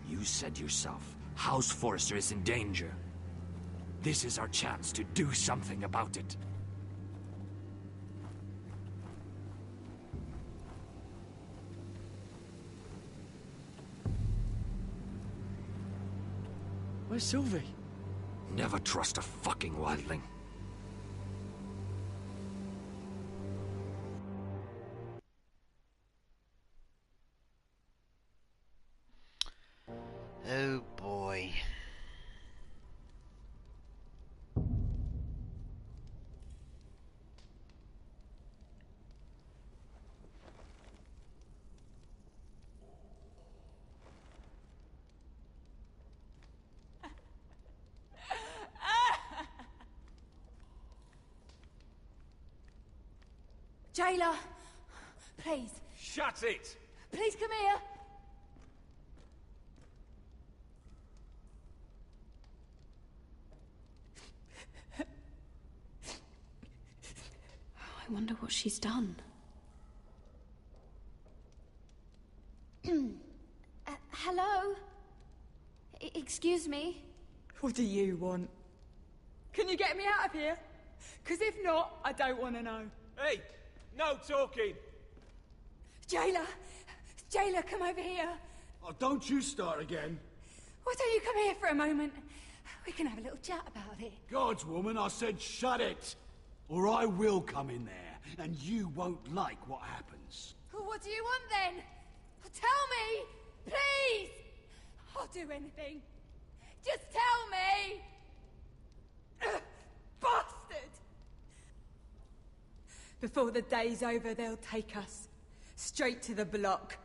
You said yourself, House Forrester is in danger. This is our chance to do something about it.
Where's Sylvie?
Never trust a fucking wildling.
Oh boy.
Jailer, please.
Shut it!
Please come here.
I wonder what she's done.
Hello? Excuse me?
What do you want? Can you get me out of here? Because if not, I don't want to know.
Hey! No talking!
Jailer! Jailer, come over here.
Oh, don't you start again.
Why don't you come here for a moment? We can have a little chat about it.
God's woman, I said shut it. Or I will come in there, and you won't like what happens.
Well, what do you want then? Tell me! Please! I'll do anything.
Just tell me!
Bastard! Before the day's over, they'll take us straight to the block.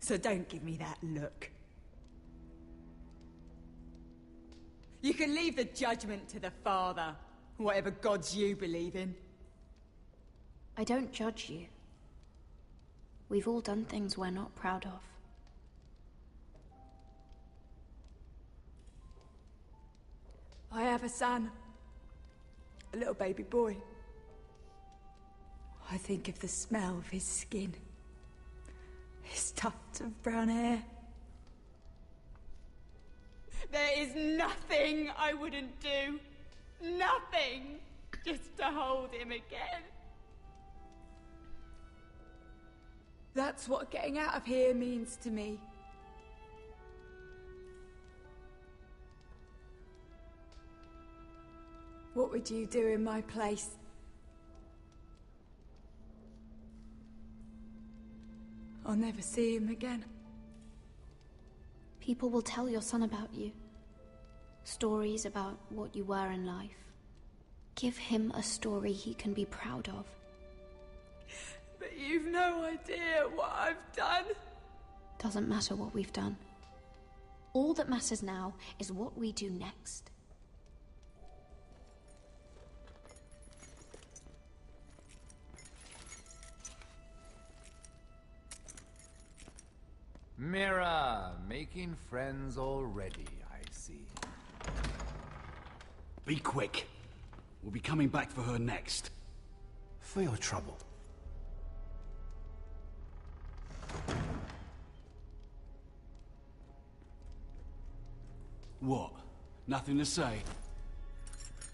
So don't give me that look. You can leave the judgment to the Father, whatever gods you believe in.
I don't judge you. We've all done things we're not proud of.
I have a son. A little baby boy. I think of the smell of his skin. His tufts of brown hair. There is nothing I wouldn't do. Nothing! Just to hold him again. That's what getting out of here means to me. What would you do in my place? I'll never see him again.
People will tell your son about you. Stories about what you were in life. Give him a story he can be proud of.
But you've no idea what I've done.
Doesn't matter what we've done. All that matters now is what we do next.
Mira, making friends already, I see.
Be quick. We'll be coming back for her next.
For your trouble.
What? Nothing to say?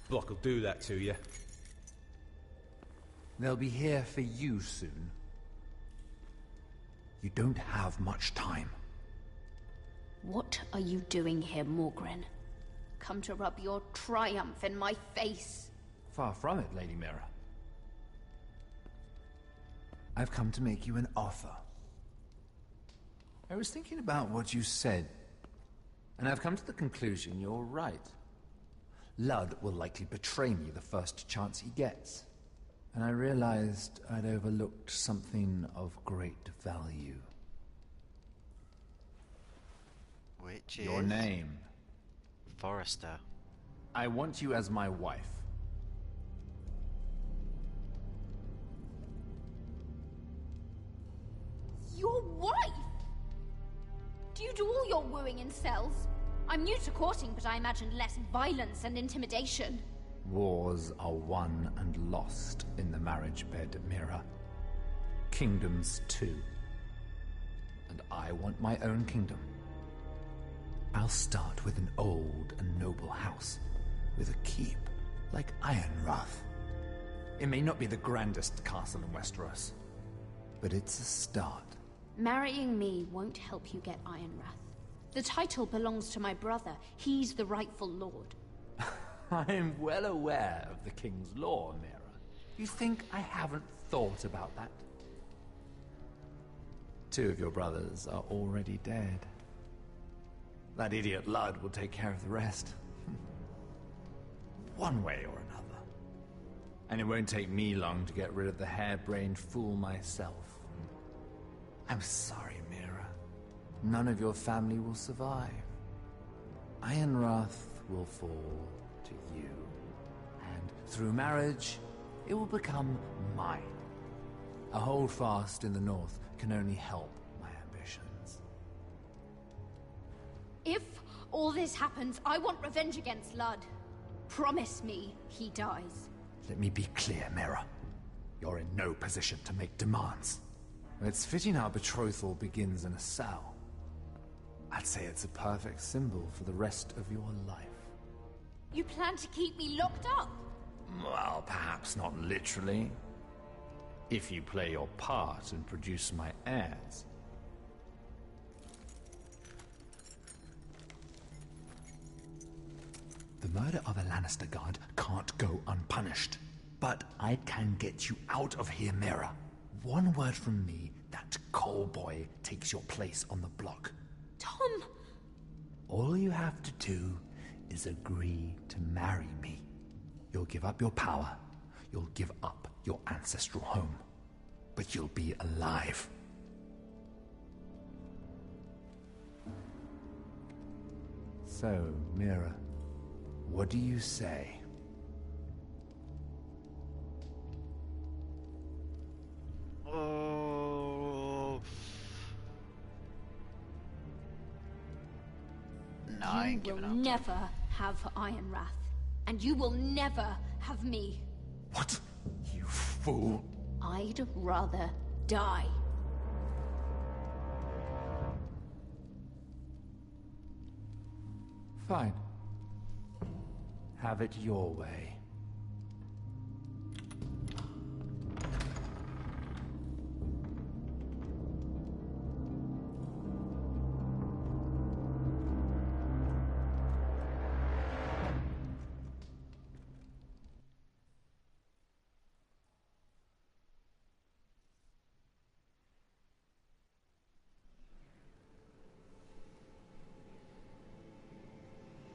Block will do that to you.
They'll be here for you soon. You don't have much time.
What are you doing here, Morgren? Come to rub your triumph in my face?
Far from it, Lady Mira. I've come to make you an offer. I was thinking about what you said, and I've come to the conclusion you're right. Ludd will likely betray me the first chance he gets. And I realized I'd overlooked something of great value.
Which is?
Your name.
Forrester.
I want you as my wife.
Your wife? Do you do all your wooing in cells? I'm new to courting, but I imagined less violence and intimidation.
Wars are won and lost in the marriage bed, Mira. Kingdoms too. And I want my own kingdom. I'll start with an old and noble house, with a keep like Ironrath. It may not be the grandest castle in Westeros, but it's a start.
Marrying me won't help you get Ironrath. The title belongs to my brother. He's the rightful lord.
I'm well aware of the King's law, Mira. You think I haven't thought about that? 2 of your brothers are already dead. That idiot Ludd will take care of the rest. One way or another. And it won't take me long to get rid of the harebrained fool myself. I'm sorry, Mira. None of your family will survive. Ironrath will fall to you. And through marriage, it will become mine. A holdfast in the north can only help my ambitions.
If all this happens, I want revenge against Ludd. Promise me he dies.
Let me be clear, Mira. You're in no position to make demands. It's fitting our betrothal begins in a cell. I'd say it's a perfect symbol for the rest of your life.
You plan to keep me locked up?
Well, perhaps not literally. If you play your part and produce my heirs. The murder of a Lannister guard can't go unpunished. But I can get you out of here, Mira. One word from me, that coal boy takes your place on the block.
Tom!
All you have to do is agree to marry me. You'll give up your power. You'll give up your ancestral home. But you'll be alive. So, Mira, what do you say?
Oh. No, I ain't
You will
giving up.
never have Iron Wrath. And you will never have me.
What? You fool.
I'd rather die.
Fine. Have it your way.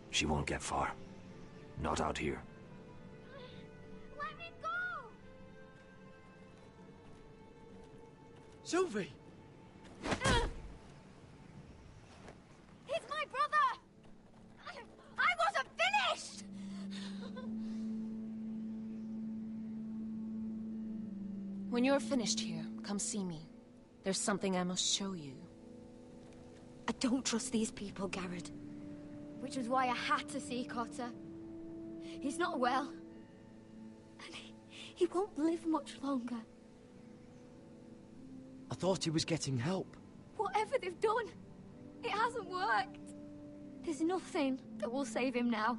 She won't get far. Not out here.
Let me go!
Sylvie!
He's my brother! I wasn't finished!
When you're finished here, come see me. There's something I must show you.
I don't trust these people, Garrett. Which was why I had to see Cotter. He's not well. And he won't live much longer.
I thought he was getting help.
Whatever they've done, it hasn't worked. There's nothing that will save him now.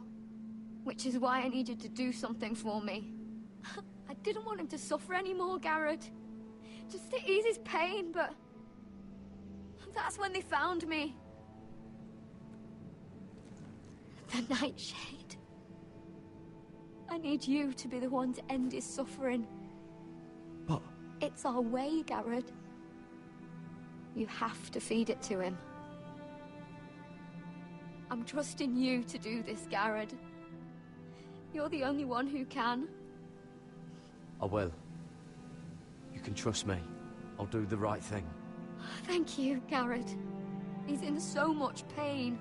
Which is why I needed to do something for me. I didn't want him to suffer anymore, Garrett. Just to ease his pain, but... that's when they found me. The Nightshade. I need you to be the one to end his suffering.
But...
it's our way, Garrett. You have to feed it to him. I'm trusting you to do this, Garrett. You're the only one who can.
I will. You can trust me. I'll do the right thing.
Thank you, Garrett. He's in so much pain.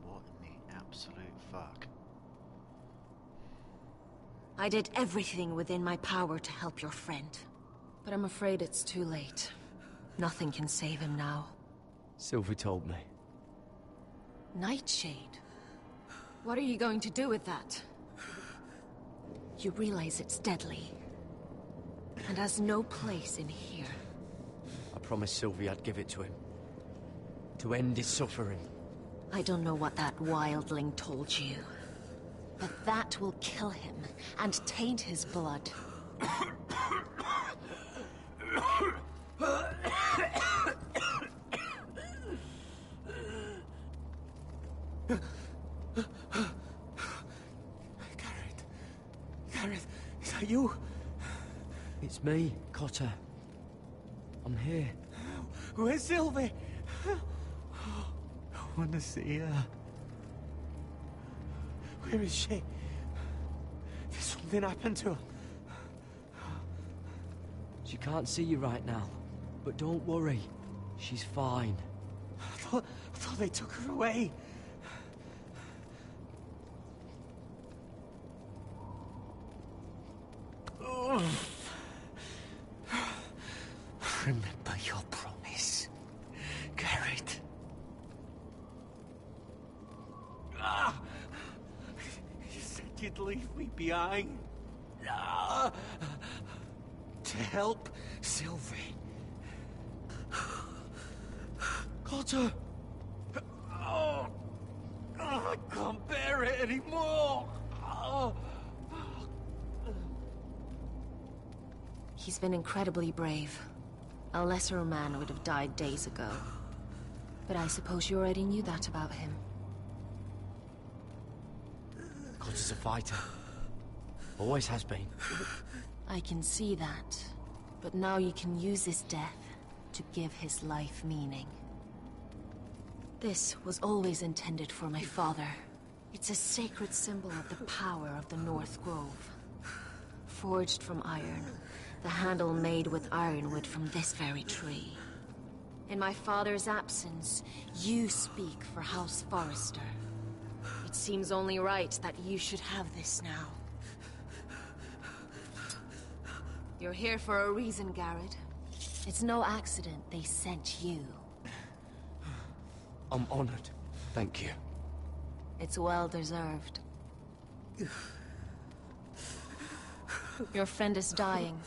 What in the absolute fuck?
I did everything within my power to help your friend. But I'm afraid it's too late. Nothing can save him now.
Sylvie told me.
Nightshade? What are you going to do with that? You realize it's deadly. And has no place in here.
I promised Sylvie I'd give it to him. To end his suffering.
I don't know what that wildling told you. But that will kill him and taint his blood.
Garrett, is that you?
It's me, Cotter. I'm here.
Where's Sylvie? I want to see her. Where is she? Did something happen to her?
She can't see you right now. But don't worry. She's fine.
I thought they took her away. Remember your promise, Garrett. You said you'd leave me behind.
to help Sylvie. Cotter! Oh, I can't bear it anymore! Oh.
He's been incredibly brave. A lesser man would have died days ago. But I suppose you already knew that about him.
Cotter's a fighter. Always has been.
I can see that. But now you can use his death to give his life meaning. This was always intended for my father. It's a sacred symbol of the power of the North Grove. Forged from iron, the handle made with ironwood from this very tree. In my father's absence, you speak for House Forrester. It seems only right that you should have this now. You're here for a reason, Garrett. It's no accident they sent you.
I'm honored. Thank you.
It's well deserved. Your friend is dying,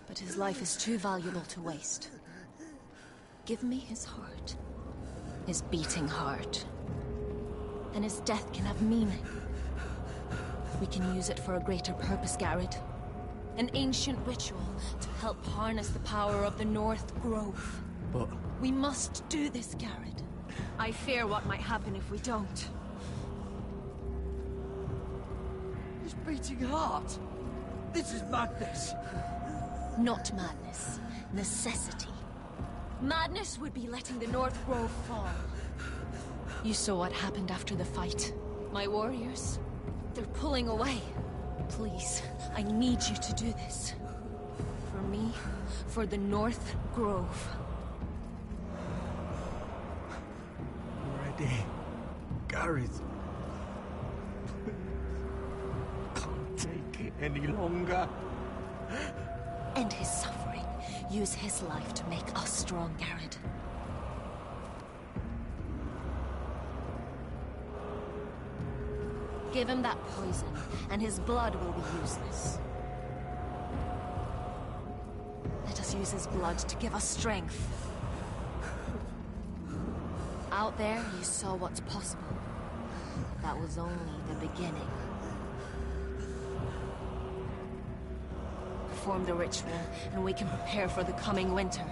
but his life is too valuable to waste. Give me his heart. His beating heart. And his death can have meaning. We can use it for a greater purpose, Garrett. An ancient ritual to help harness the power of the North Grove.
But...
we must do this, Garrett. I fear what might happen if we don't.
His beating heart! This is madness!
Not madness. Necessity. Madness would be letting the North Grove fall. You saw what happened after the fight. My warriors, they're pulling away. Please, I need you to do this. For me, for the North Grove.
Ready. Gareth. Can't take it any longer.
End his suffering. Use his life to make us strong, Garrett. Give him that poison, and his blood will be useless. Let us use his blood to give us strength. Out there, you saw what's possible. But that was only the beginning. Perform the ritual, and we can prepare for the coming winter.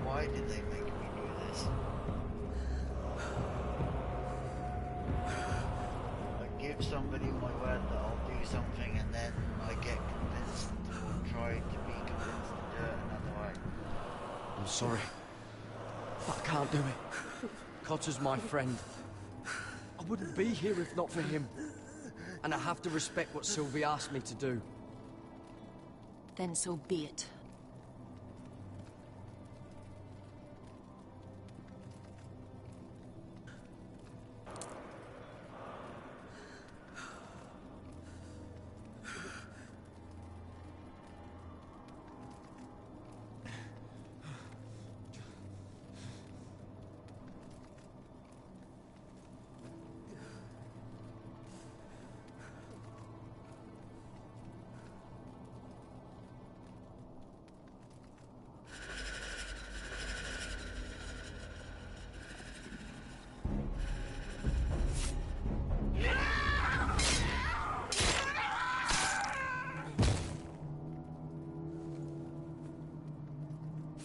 Why did they make me do this? I give somebody my word that I'll do something, and then I get convinced or try to be convinced to do it another way.
I'm sorry. But I can't do it. Cotter's my friend. I wouldn't be here if not for him. And I have to respect what Sylvie asked me to do.
Then so be it.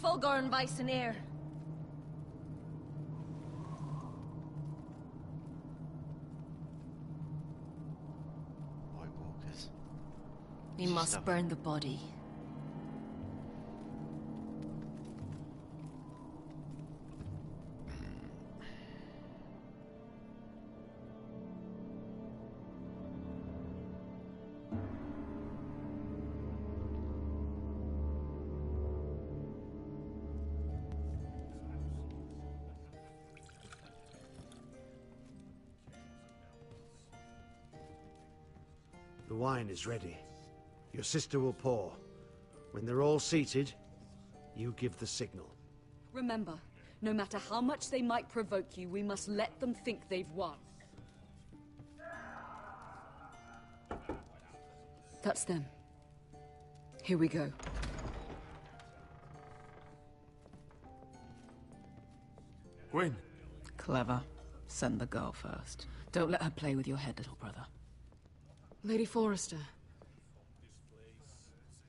Fulgor and Bison Air.
White Walkers.
We must burn the body.
The wine is ready. Your sister will pour. When they're all seated, you give the signal.
Remember, no matter how much they might provoke you, we must let them think they've won. That's them. Here we go.
Gwyn.
Clever. Send the girl first. Don't let her play with your head, little brother.
Lady Forrester.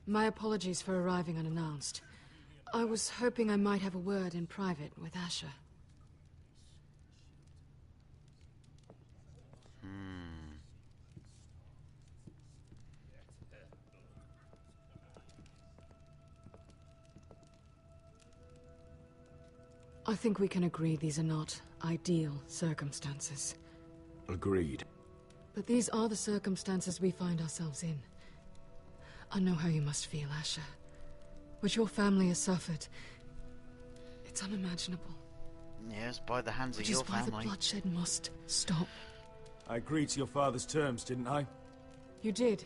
My apologies for arriving unannounced. I was hoping I might have a word in private with Asher. I think we can agree these are not ideal circumstances.
Agreed.
But these are the circumstances we find ourselves in. I know how you must feel, Asher. What your family has suffered, it's unimaginable.
Yes, by the hands of
Which
your
is why
family.
the bloodshed must stop.
I agreed to your father's terms, didn't I?
You did.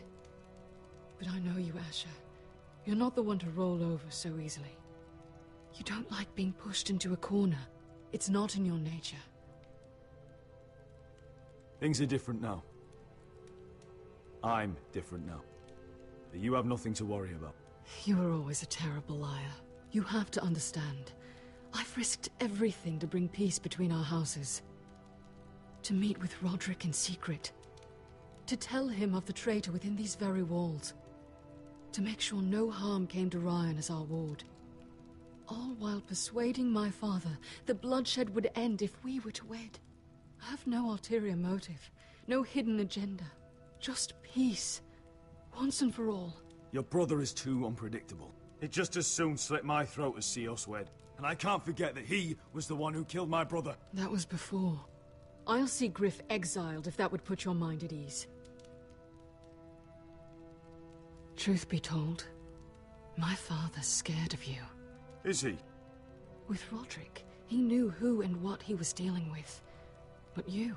But I know you, Asher. You're not the one to roll over so easily. You don't like being pushed into a corner. It's not in your nature.
Things are different now. I'm different now. But you have nothing to worry about.
You were always a terrible liar. You have to understand. I've risked everything to bring peace between our houses. To meet with Roderick in secret. To tell him of the traitor within these very walls. To make sure no harm came to Ryan as our ward. All while persuading my father that bloodshed would end if we were to wed. I have no ulterior motive, no hidden agenda. Just peace, once and for all.
Your brother is too unpredictable. He'd just as soon slit my throat as see us wed. And I can't forget that he was the one who killed my brother.
That was before. I'll see Griff exiled if that would put your mind at ease. Truth be told, my father's scared of you.
Is he?
With Roderick, he knew who and what he was dealing with. But you,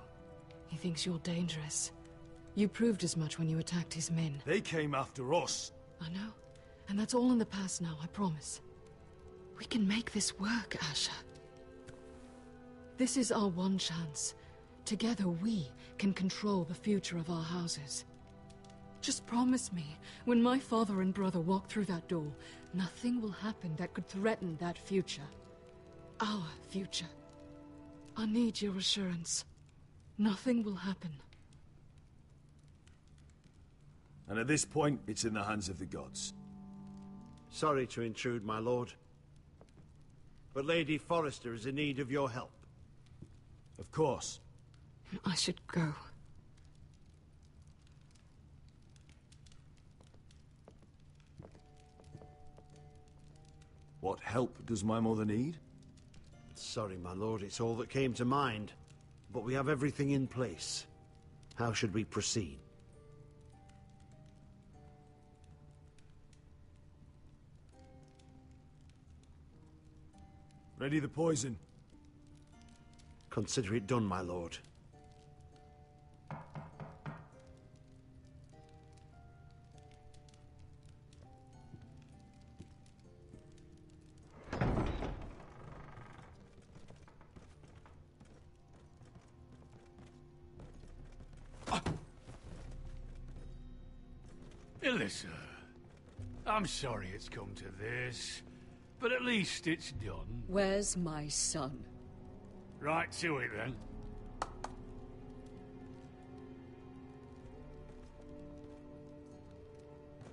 he thinks you're dangerous. You proved as much when you attacked his men.
They came after us.
I know. And that's all in the past now, I promise. We can make this work, Asher. This is our one chance. Together we can control the future of our houses. Just promise me, when my father and brother walk through that door, nothing will happen that could threaten that future. Our future. I need your assurance. Nothing will happen.
And at this point, it's in the hands of the gods.
Sorry to intrude, my lord. But Lady Forrester is in need of your help.
Of course.
I should go.
What help does my mother need?
Sorry, my lord, it's all that came to mind. But we have everything in place. How should we proceed?
Ready the poison.
Consider it done, my lord.
Alyssa, I'm sorry it's come to this, but at least it's done.
Where's my son?
Right to it, then.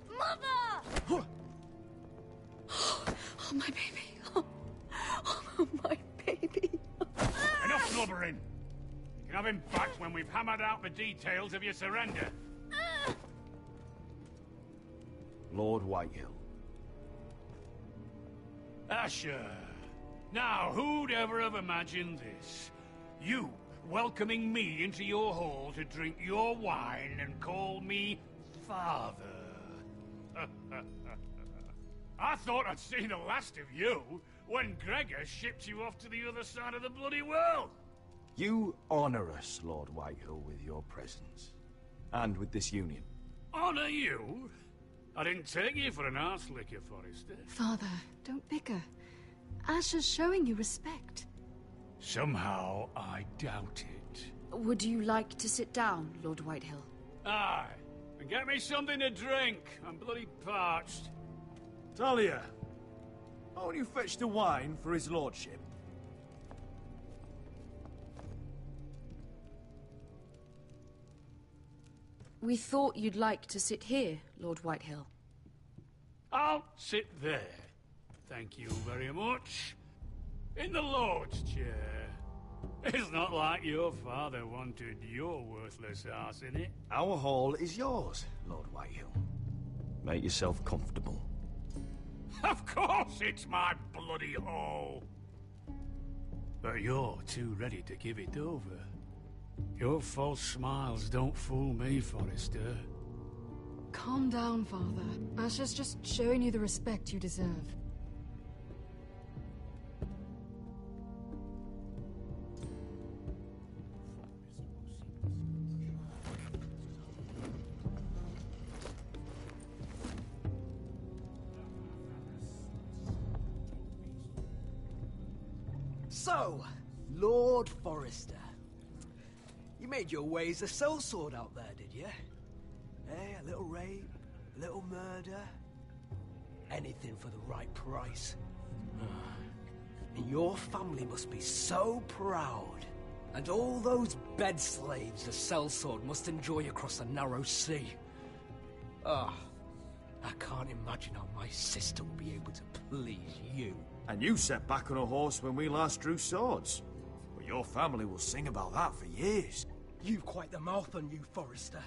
Mother! Oh, my baby. Oh, my baby.
Enough blubbering. You can have him back when we've hammered out the details of your surrender.
Lord Whitehill.
Asher. Now, who'd ever have imagined this? You welcoming me into your hall to drink your wine and call me father. I thought I'd seen the last of you when Gregor shipped you off to the other side of the bloody world.
You honor us, Lord Whitehill, with your presence. And with this union.
Honor you? I didn't take you for an arse licker, Forrester.
Father, don't bicker. Asher's showing you respect.
Somehow, I doubt it.
Would you like to sit down, Lord Whitehill?
Aye. And get me something to drink. I'm bloody parched.
Talia, won't you fetch the wine for his lordship?
We thought you'd like to sit here, Lord Whitehill.
I'll sit there. Thank you very much. In the Lord's chair. It's not like your father wanted your worthless ass in it.
Our hall is yours, Lord Whitehill. Make yourself comfortable.
Of course it's my bloody hall. But you're too ready to give it over. Your false smiles don't fool me, Forrester.
Calm down, Father. Asher's just showing you the respect you deserve.
So, Lord Forrester. You made your way as a sellsword out there, did you? Eh, a little rape, a little murder. Anything for the right price. And your family must be so proud. And all those bed slaves the sellsword must enjoy across the narrow sea. Ah, I can't imagine how my sister will be able to please you.
And you sat back on a horse when we last drew swords. But your family will sing about that for years.
You've quite the mouth on you, Forrester.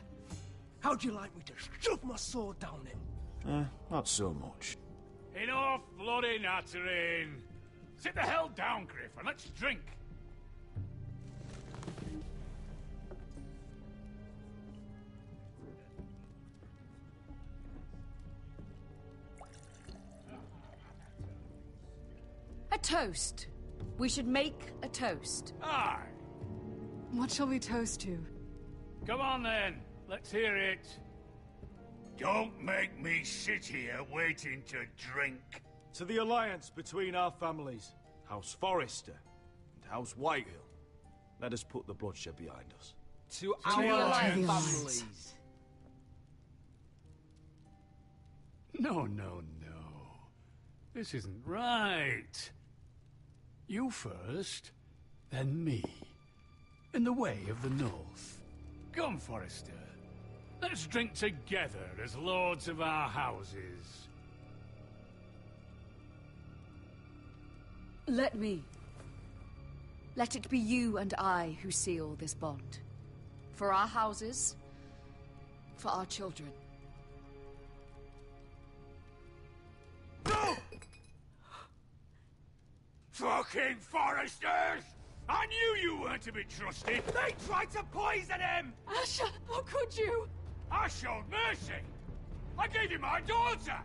How'd you like me to shove my sword down it?
Not so much.
Enough bloody nattering. Sit the hell down, Griff, and let's drink.
A toast. We should make a toast.
Aye.
What shall we toast to?
Come on then, let's hear it. Don't make me sit here waiting to drink.
To the alliance between our families, House Forrester and House Whitehill. Let us put the bloodshed behind us.
To
our
families.
No. This isn't right. You first, then me. In the way of the North. Come, Forrester. Let's drink together as lords of our houses.
Let me. Let it be you and I who seal this bond. For our houses, for our children.
No! Fucking Forresters! I knew you weren't to be trusted! They tried to poison him!
Asher, how could you?
I showed mercy! I gave you my daughter!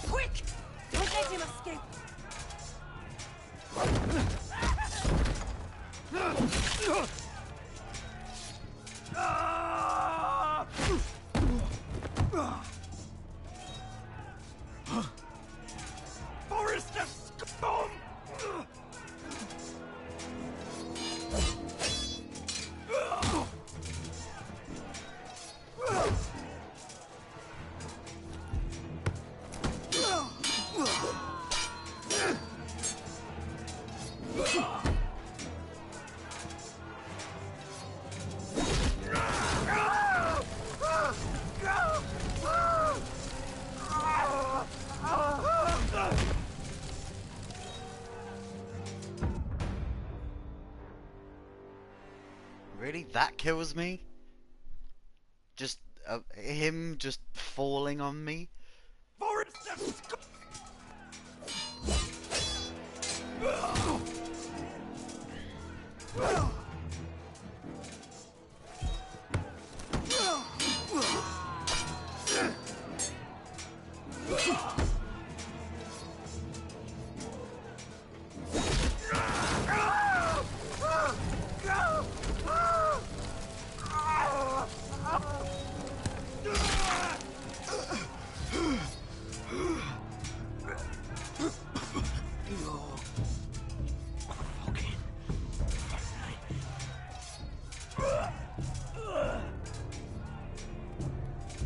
Quick! Don't let him escape!
Forrester scum!
Really? That kills me? Just, him just falling on me?
Forrester scum!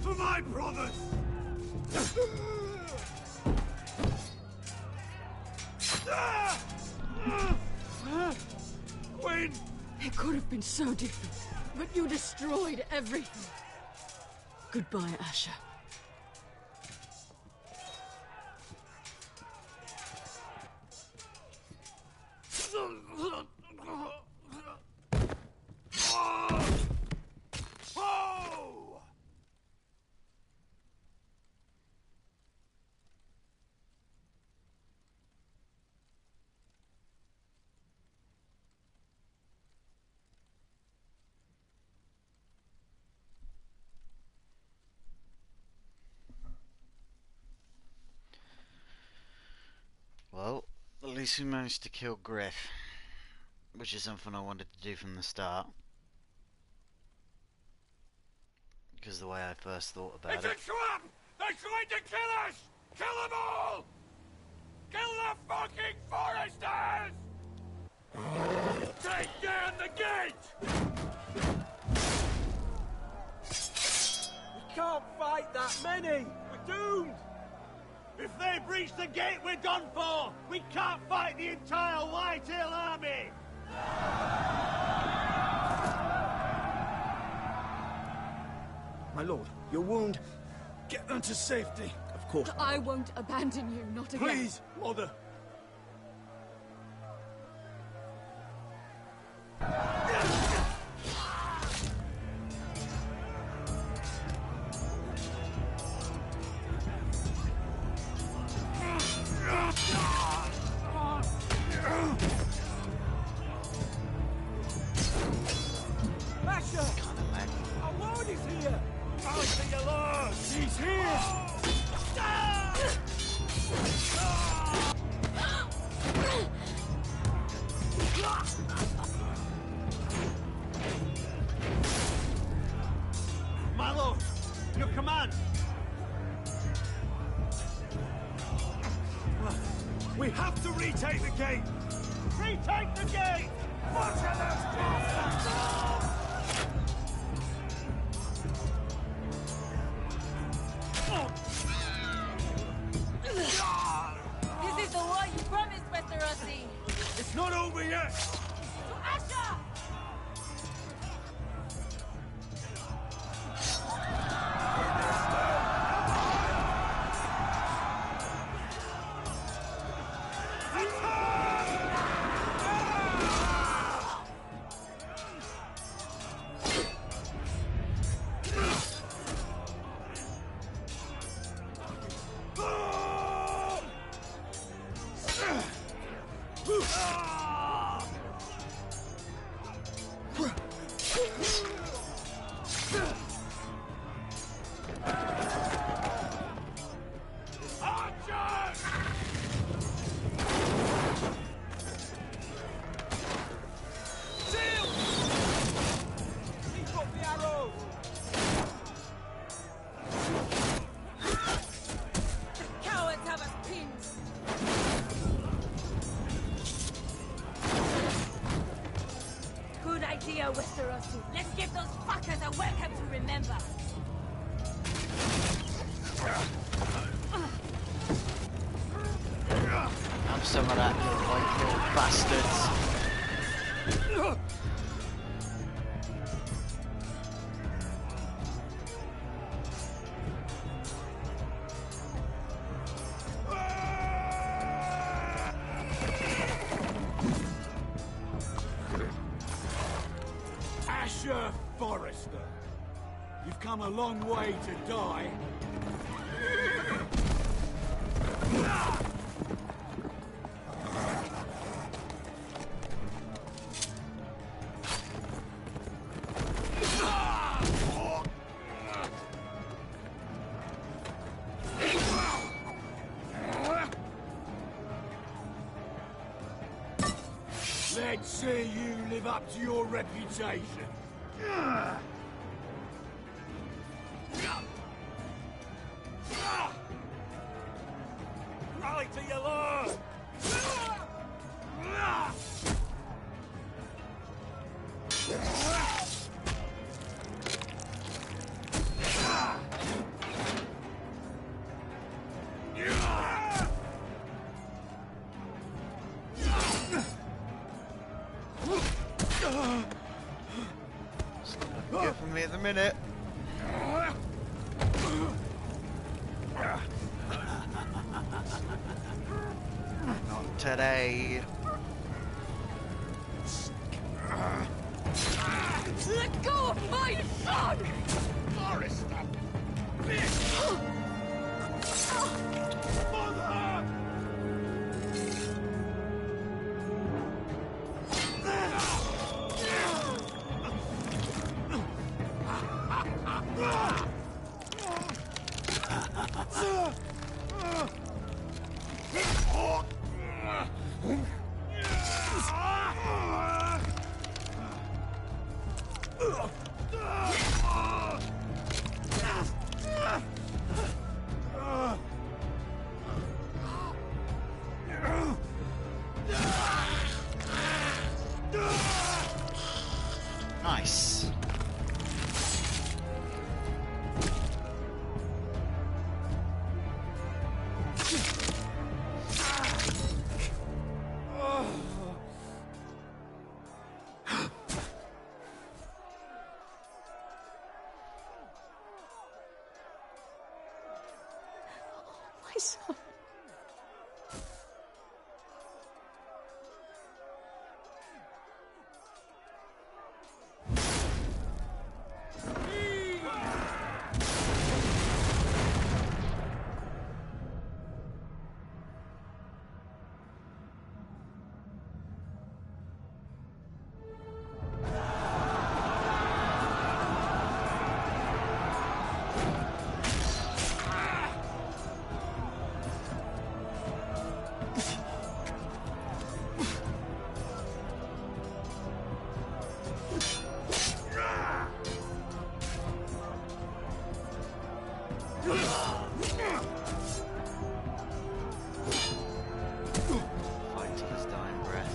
For my brothers! Queen!
It could have been so different, but you destroyed everything. Goodbye, Asher.
Well, at least we managed to kill Griff, which is something I wanted to do from the start. Because the way I first thought about
It's a trap! They're trying to kill us! Kill them all! Kill the fucking foresters! Take down the gate!
We can't fight that many! We're doomed!
If they breach the gate, we're done for! We can't fight the entire Whitetail army!
My lord, your wound. Get them to safety. Of course.
I won't abandon you, not again.
Please, mother.
Asher! Our lord is here!
I see your lord!
He's here!
My lord, your command!
We have to retake the gate!
Retake the gate! Butcher those bastards!
This is the war you promised, Westerosi!
It's not over yet!
To Asher! Westerosi. Let's give those fuckers a welcome to remember.
Have some of that, like little bastards.
Asher Forrester, you've come a long way to die.
Let's see you live up to your reputation. Rally to your lord!
Good for me at the minute. Not today.
Let go of my son!
Forrester! Mother!
Nice.
My son.
Fight to his dying breath.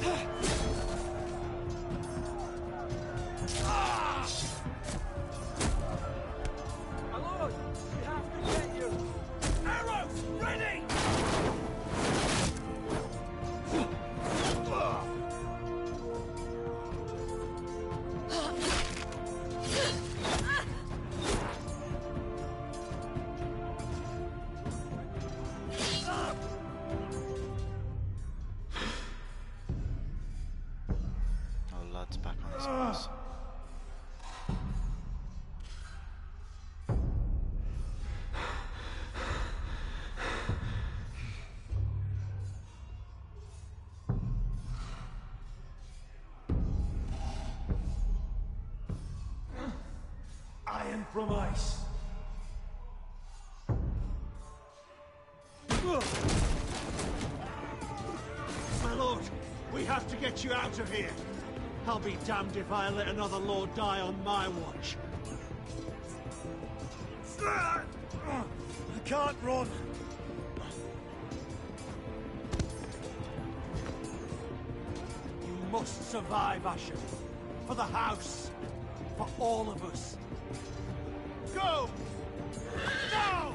My lord, we have to get you. Arrows, ready!
Oh, Lud's back on his horse.
Iron from ice.
My lord, we have to get you out of here. I'll be damned if I let another lord die on my watch.
I can't run.
You must survive, Asher. For the house. For all of us. Go! Now!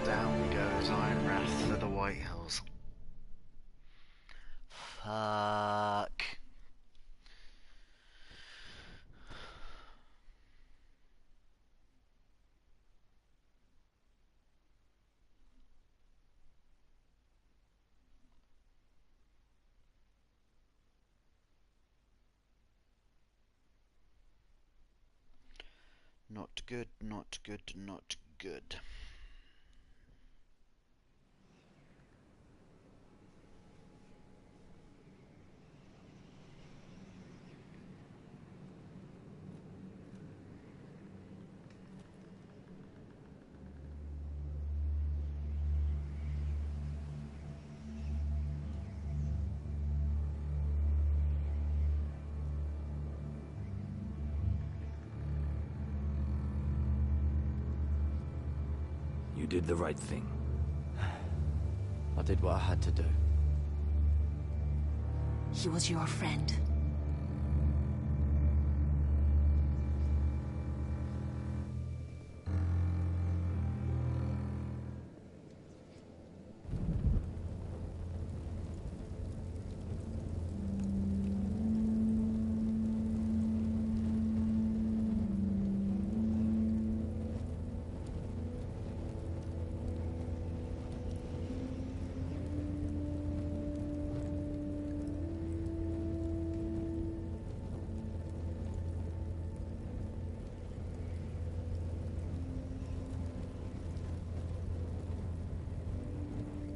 Down goes Iron Wrath for the White Hills. Fuck. Not good, not good, not good.
You did the right thing.
I did what I had to do.
He was your friend.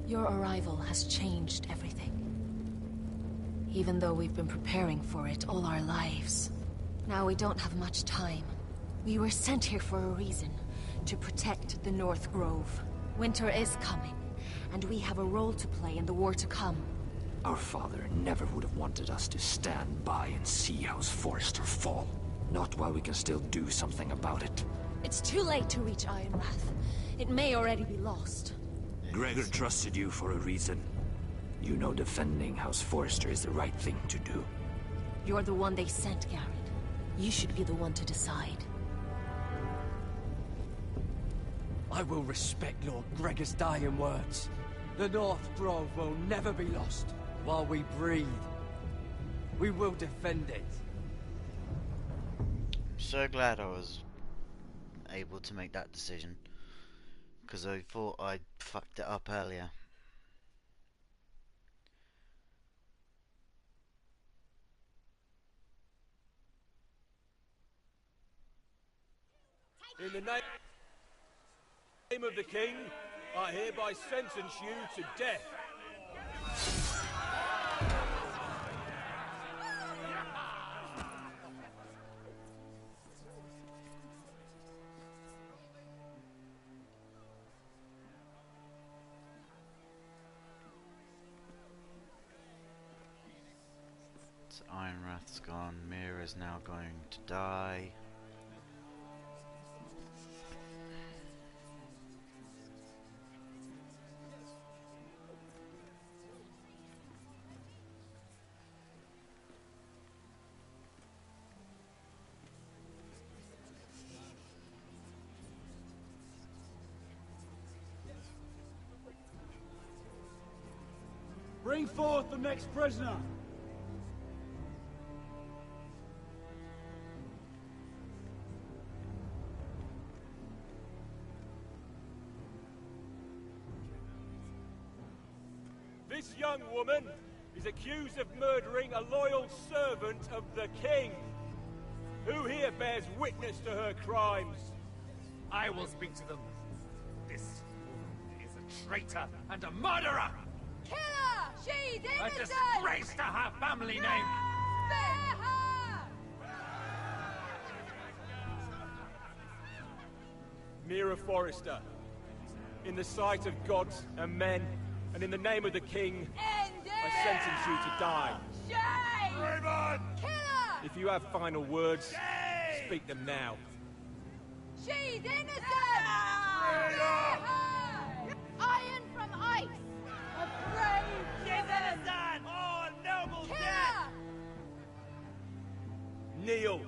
Your arrival has changed everything. Even though we've been preparing for it all our lives. Now we don't have much time. We were sent here for a reason. To protect the North Grove. Winter is coming, and we have a role to play in the war to come.
Our father never would have wanted us to stand by and see House Forrester fall. Not while we can still do something about it.
It's too late to reach Ironrath. It may already be lost.
Gregor trusted you for a reason. You know defending House Forrester is the right thing to do.
You're the one they sent, Garrett. You should be the one to decide.
I will respect Lord Gregor's dying words. The North Grove will never be lost while we breathe. We will defend it.
So glad I was able to make that decision, because I thought I fucked it up earlier.
In the name of the King, I hereby sentence you to death.
So Ironrath's gone, Mira's now going to die.
Bring forth the next prisoner!
This young woman is accused of murdering a loyal servant of the King. Who here bears witness to her crimes?
I will speak to them. This woman is a traitor and a murderer!
Kill her! She's
A
innocent!
disgrace to her family name!
Spare her!
Mira Forrester, in the sight of gods and men, and in the name of the King, I sentence you to die.
Shame!
Raymond!
Kill her!
If you have final words, speak them now.
She's innocent! Spare her! Iron from ice! A brave!
She's innocent! Oh, a noble
Kill
death!
her!
Kneel.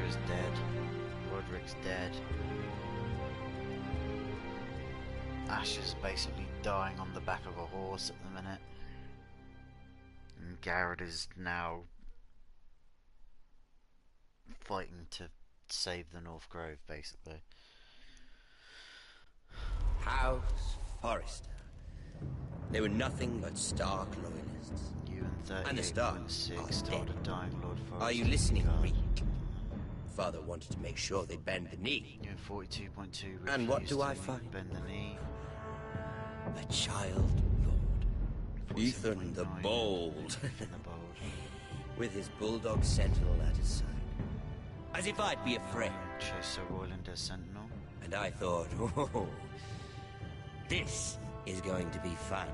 Mira's dead. Roderick's dead. Asher's basically dying on the back of a horse at the minute. And Garrett is now fighting to save the North Grove, basically.
House Forrester. They were nothing but Stark loyalists.
You
and the Starks are
told
dead.
a dying Lord Forrester.
Are you listening, Reek? Father wanted to make sure they bend the knee.
You 42.2.
And what do I find?
Bend the knee.
A child lord. Ethan the Bold. With his bulldog sentinel at his side. As if I'd be afraid.
Chaser Roylander Sentinel.
And I thought, oh, this is going to be fun.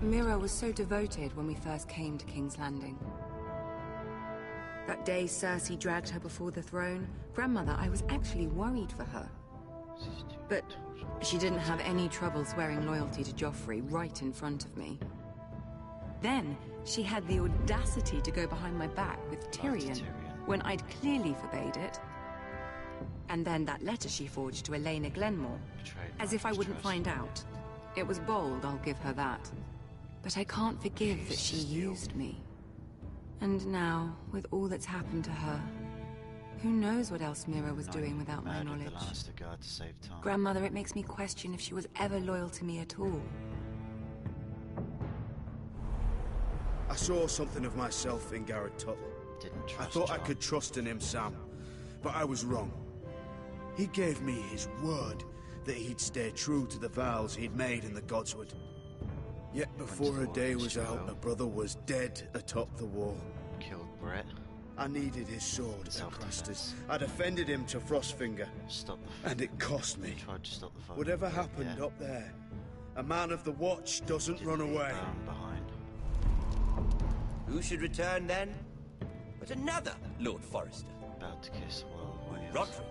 Mira was so devoted when we first came to King's Landing. That day Cersei dragged her before the throne, Grandmother, I was actually worried for her. But she didn't have any trouble swearing loyalty to Joffrey right in front of me. Then, she had the audacity to go behind my back with Tyrion, when I'd clearly forbade it. And then that letter she forged to Elena Glenmore, as if I wouldn't find out. It was bold, I'll give her that. But I can't forgive that she used me. And now, with all that's happened to her, who knows what else Mira was doing without my knowledge. Grandmother, it makes me question if she was ever loyal to me at all.
I saw something of myself in Garrett Tuttle. I thought I could trust in him, Sam, but I was wrong. He gave me his word that he'd stay true to the vows he'd made in the Godswood. Yet before a day was out, my brother was dead atop the wall.
Killed Brett.
I needed his sword at Craster's. I defended him to Frostfinger. And it cost me.
Tried to stop the fight.
Whatever happened up there, a man of the Watch doesn't run away.
Behind.
Who should return then? But another Lord Forrester.
About to kiss the world away.
Roderick.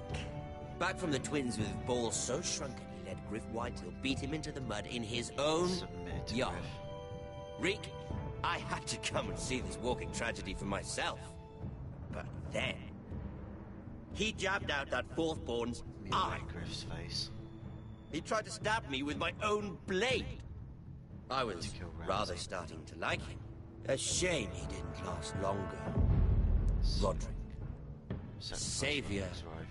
Back from the twins with balls so shrunken he let Griff Whitehill beat him into the mud in his own yard. Reek, I had to come and see this walking tragedy for myself. But then, he jabbed out that fourth-born's eye.
Griff's face.
He tried to stab me with my own blade. I was rather starting to like him. A shame he didn't last longer. Roderick. Savior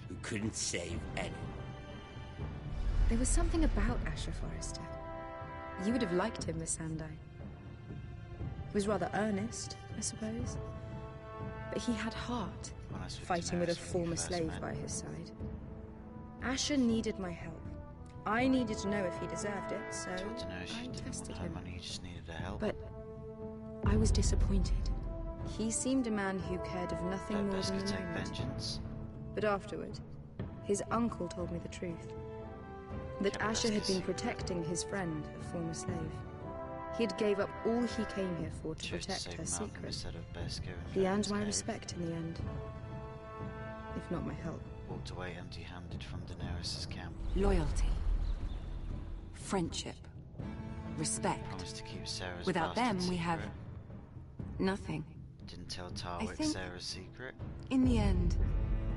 who couldn't save anyone.
There was something about Asher Forrester. You would have liked him, Miss Sandai. He was rather earnest, I suppose. But he had heart, fighting with a former slave by his side. Asher needed my help. I needed to know if he deserved it, so I tested him.
He just needed the help.
But I was disappointed. He seemed a man who cared of nothing more than the moment.
Vengeance.
But afterward, his uncle told me the truth. That Asher had been protecting his friend, a former slave. He had gave up all he came here for to protect her secret. He earned my respect in the end. If not my help.
Walked away empty-handed from Daenerys' camp.
Loyalty. Friendship. Respect.
Promised to keep Sarah's
Without them, we have
secret.
nothing.
Didn't tell
I
Tarwick
think
Sarah's secret.
In the end,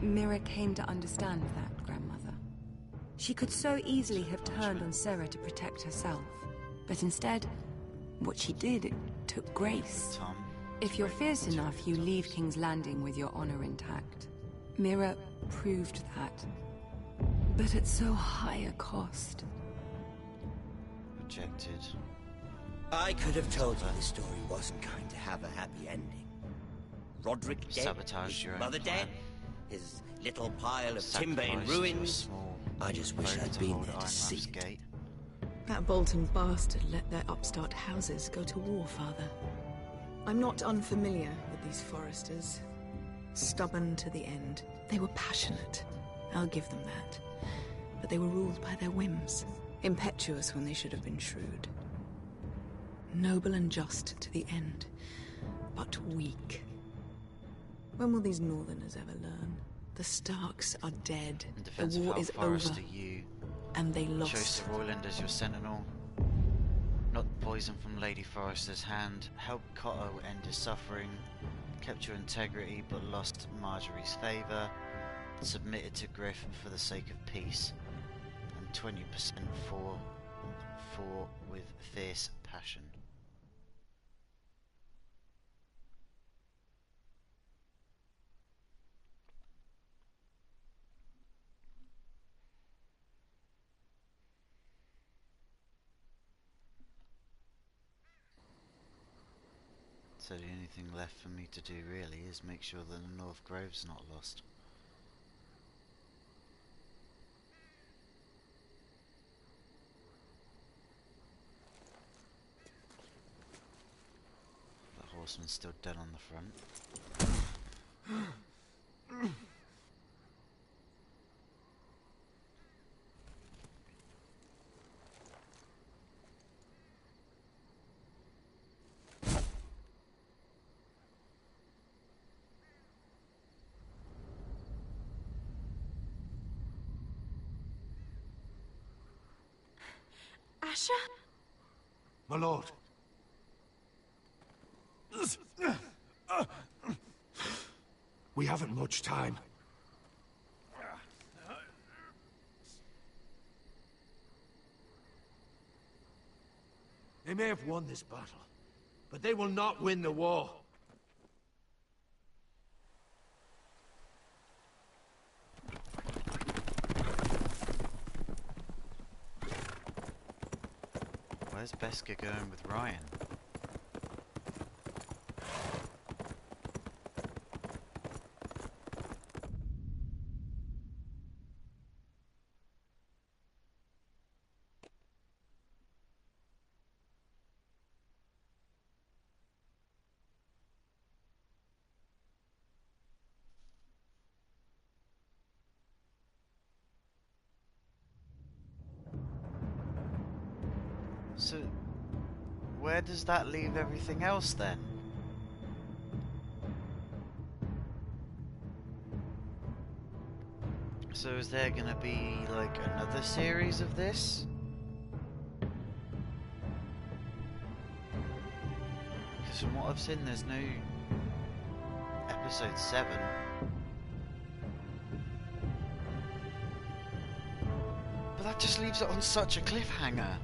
Mira came to understand that, Grandmother. She could so easily have turned on Sarah to protect herself. But instead, what she did, it took grace. If you're fierce enough, you leave King's Landing with your honor intact. Mira proved that. But at so high a cost.
Rejected.
I could have told you the story wasn't going to have a happy ending. Roderick dead,
Sabotaged your
his
own
mother
plan.
dead, his little pile of timber in ruins. I just wish I'd been there to see it.
That Bolton bastard let their upstart houses go to war, Father. I'm not unfamiliar with these Forresters. Stubborn to the end. They were passionate. I'll give them that. But they were ruled by their whims. Impetuous when they should have been shrewd. Noble and just to the end. But weak. When will these Northerners ever learn? The Starks are dead. The war is over. And they lost.
Chose the Royland as your sentinel. Not poison from Lady Forrester's hand. Help Cotto end his suffering. Kept your integrity but lost Marjorie's favour. Submitted to Griff for the sake of peace. And 20% for with fierce passion. So the only thing left for me to do really is make sure that the North Grove's not lost. The horseman's still dead on the front.
Asher?
My lord. We haven't much time. They may have won this battle, but they will not win the war.
Where's Beskar going with Ryan? So, where does that leave everything else then? So is there gonna be like another series of this? Because from what I've seen there's no episode 7. But that just leaves it on such a cliffhanger.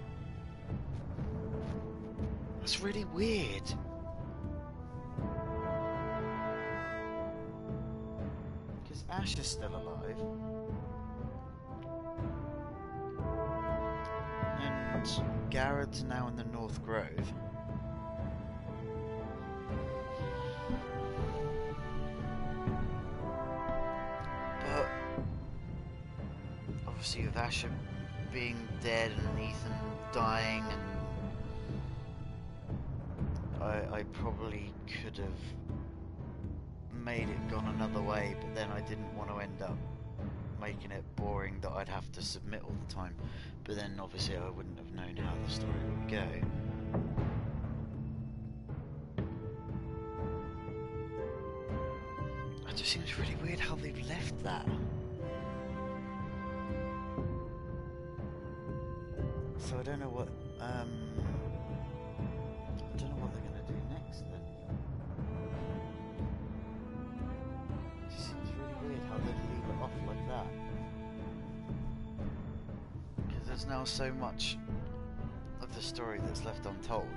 That's really weird. Because Ash is still alive. And Garrett's now in the North Grove. But obviously with Asher being dead and Ethan dying, and I probably could have made it gone another way, but then I didn't want to end up making it boring that I'd have to submit all the time. But then obviously I wouldn't have known how the story would go. It just seems really weird how they've left that. So I don't know what they're gonna do next then. It just seems really weird how they'd leave it off like that. Because there's now so much of the story that's left untold.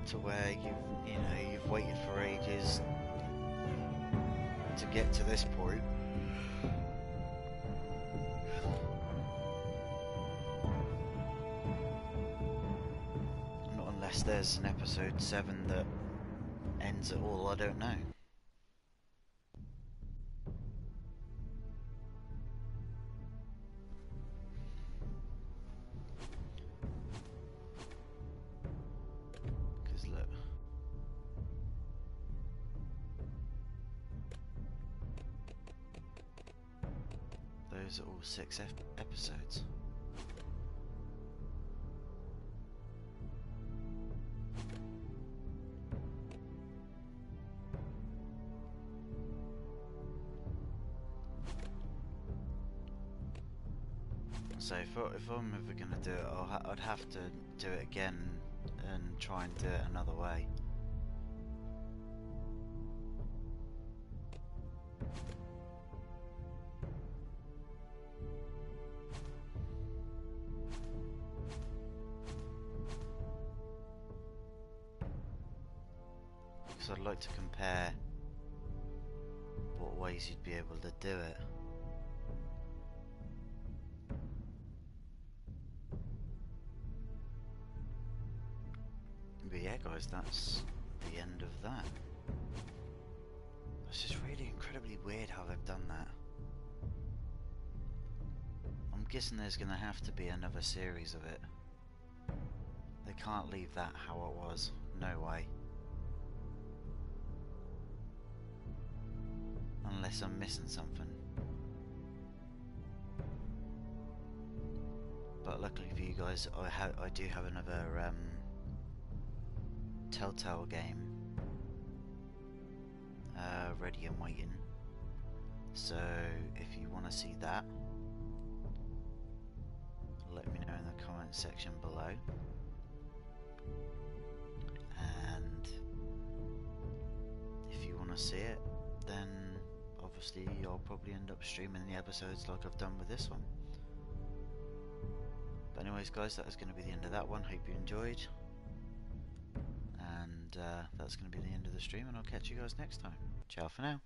To where you've waited for ages to get to this point. Not unless there's an episode 7 that ends it all, I don't know. Because look. Those are all 6 episodes. So if I'm ever going to do it, I'd have to do it again and try and do it another way. Because I'd like to compare what ways you'd be able to do it. But yeah guys, that's the end of that. It's just really incredibly weird how they've done that. I'm guessing there's going to have to be another series of it. They can't leave that how it was. No way. Unless I'm missing something. But luckily for you guys, I do have another Telltale game ready and waiting. So if you want to see that, let me know in the comment section below. And if you want to see it, then obviously I'll probably end up streaming the episodes like I've done with this one. But anyways guys, that is going to be the end of that one. Hope you enjoyed. And that's going to be the end of the stream, and I'll catch you guys next time. Ciao for now.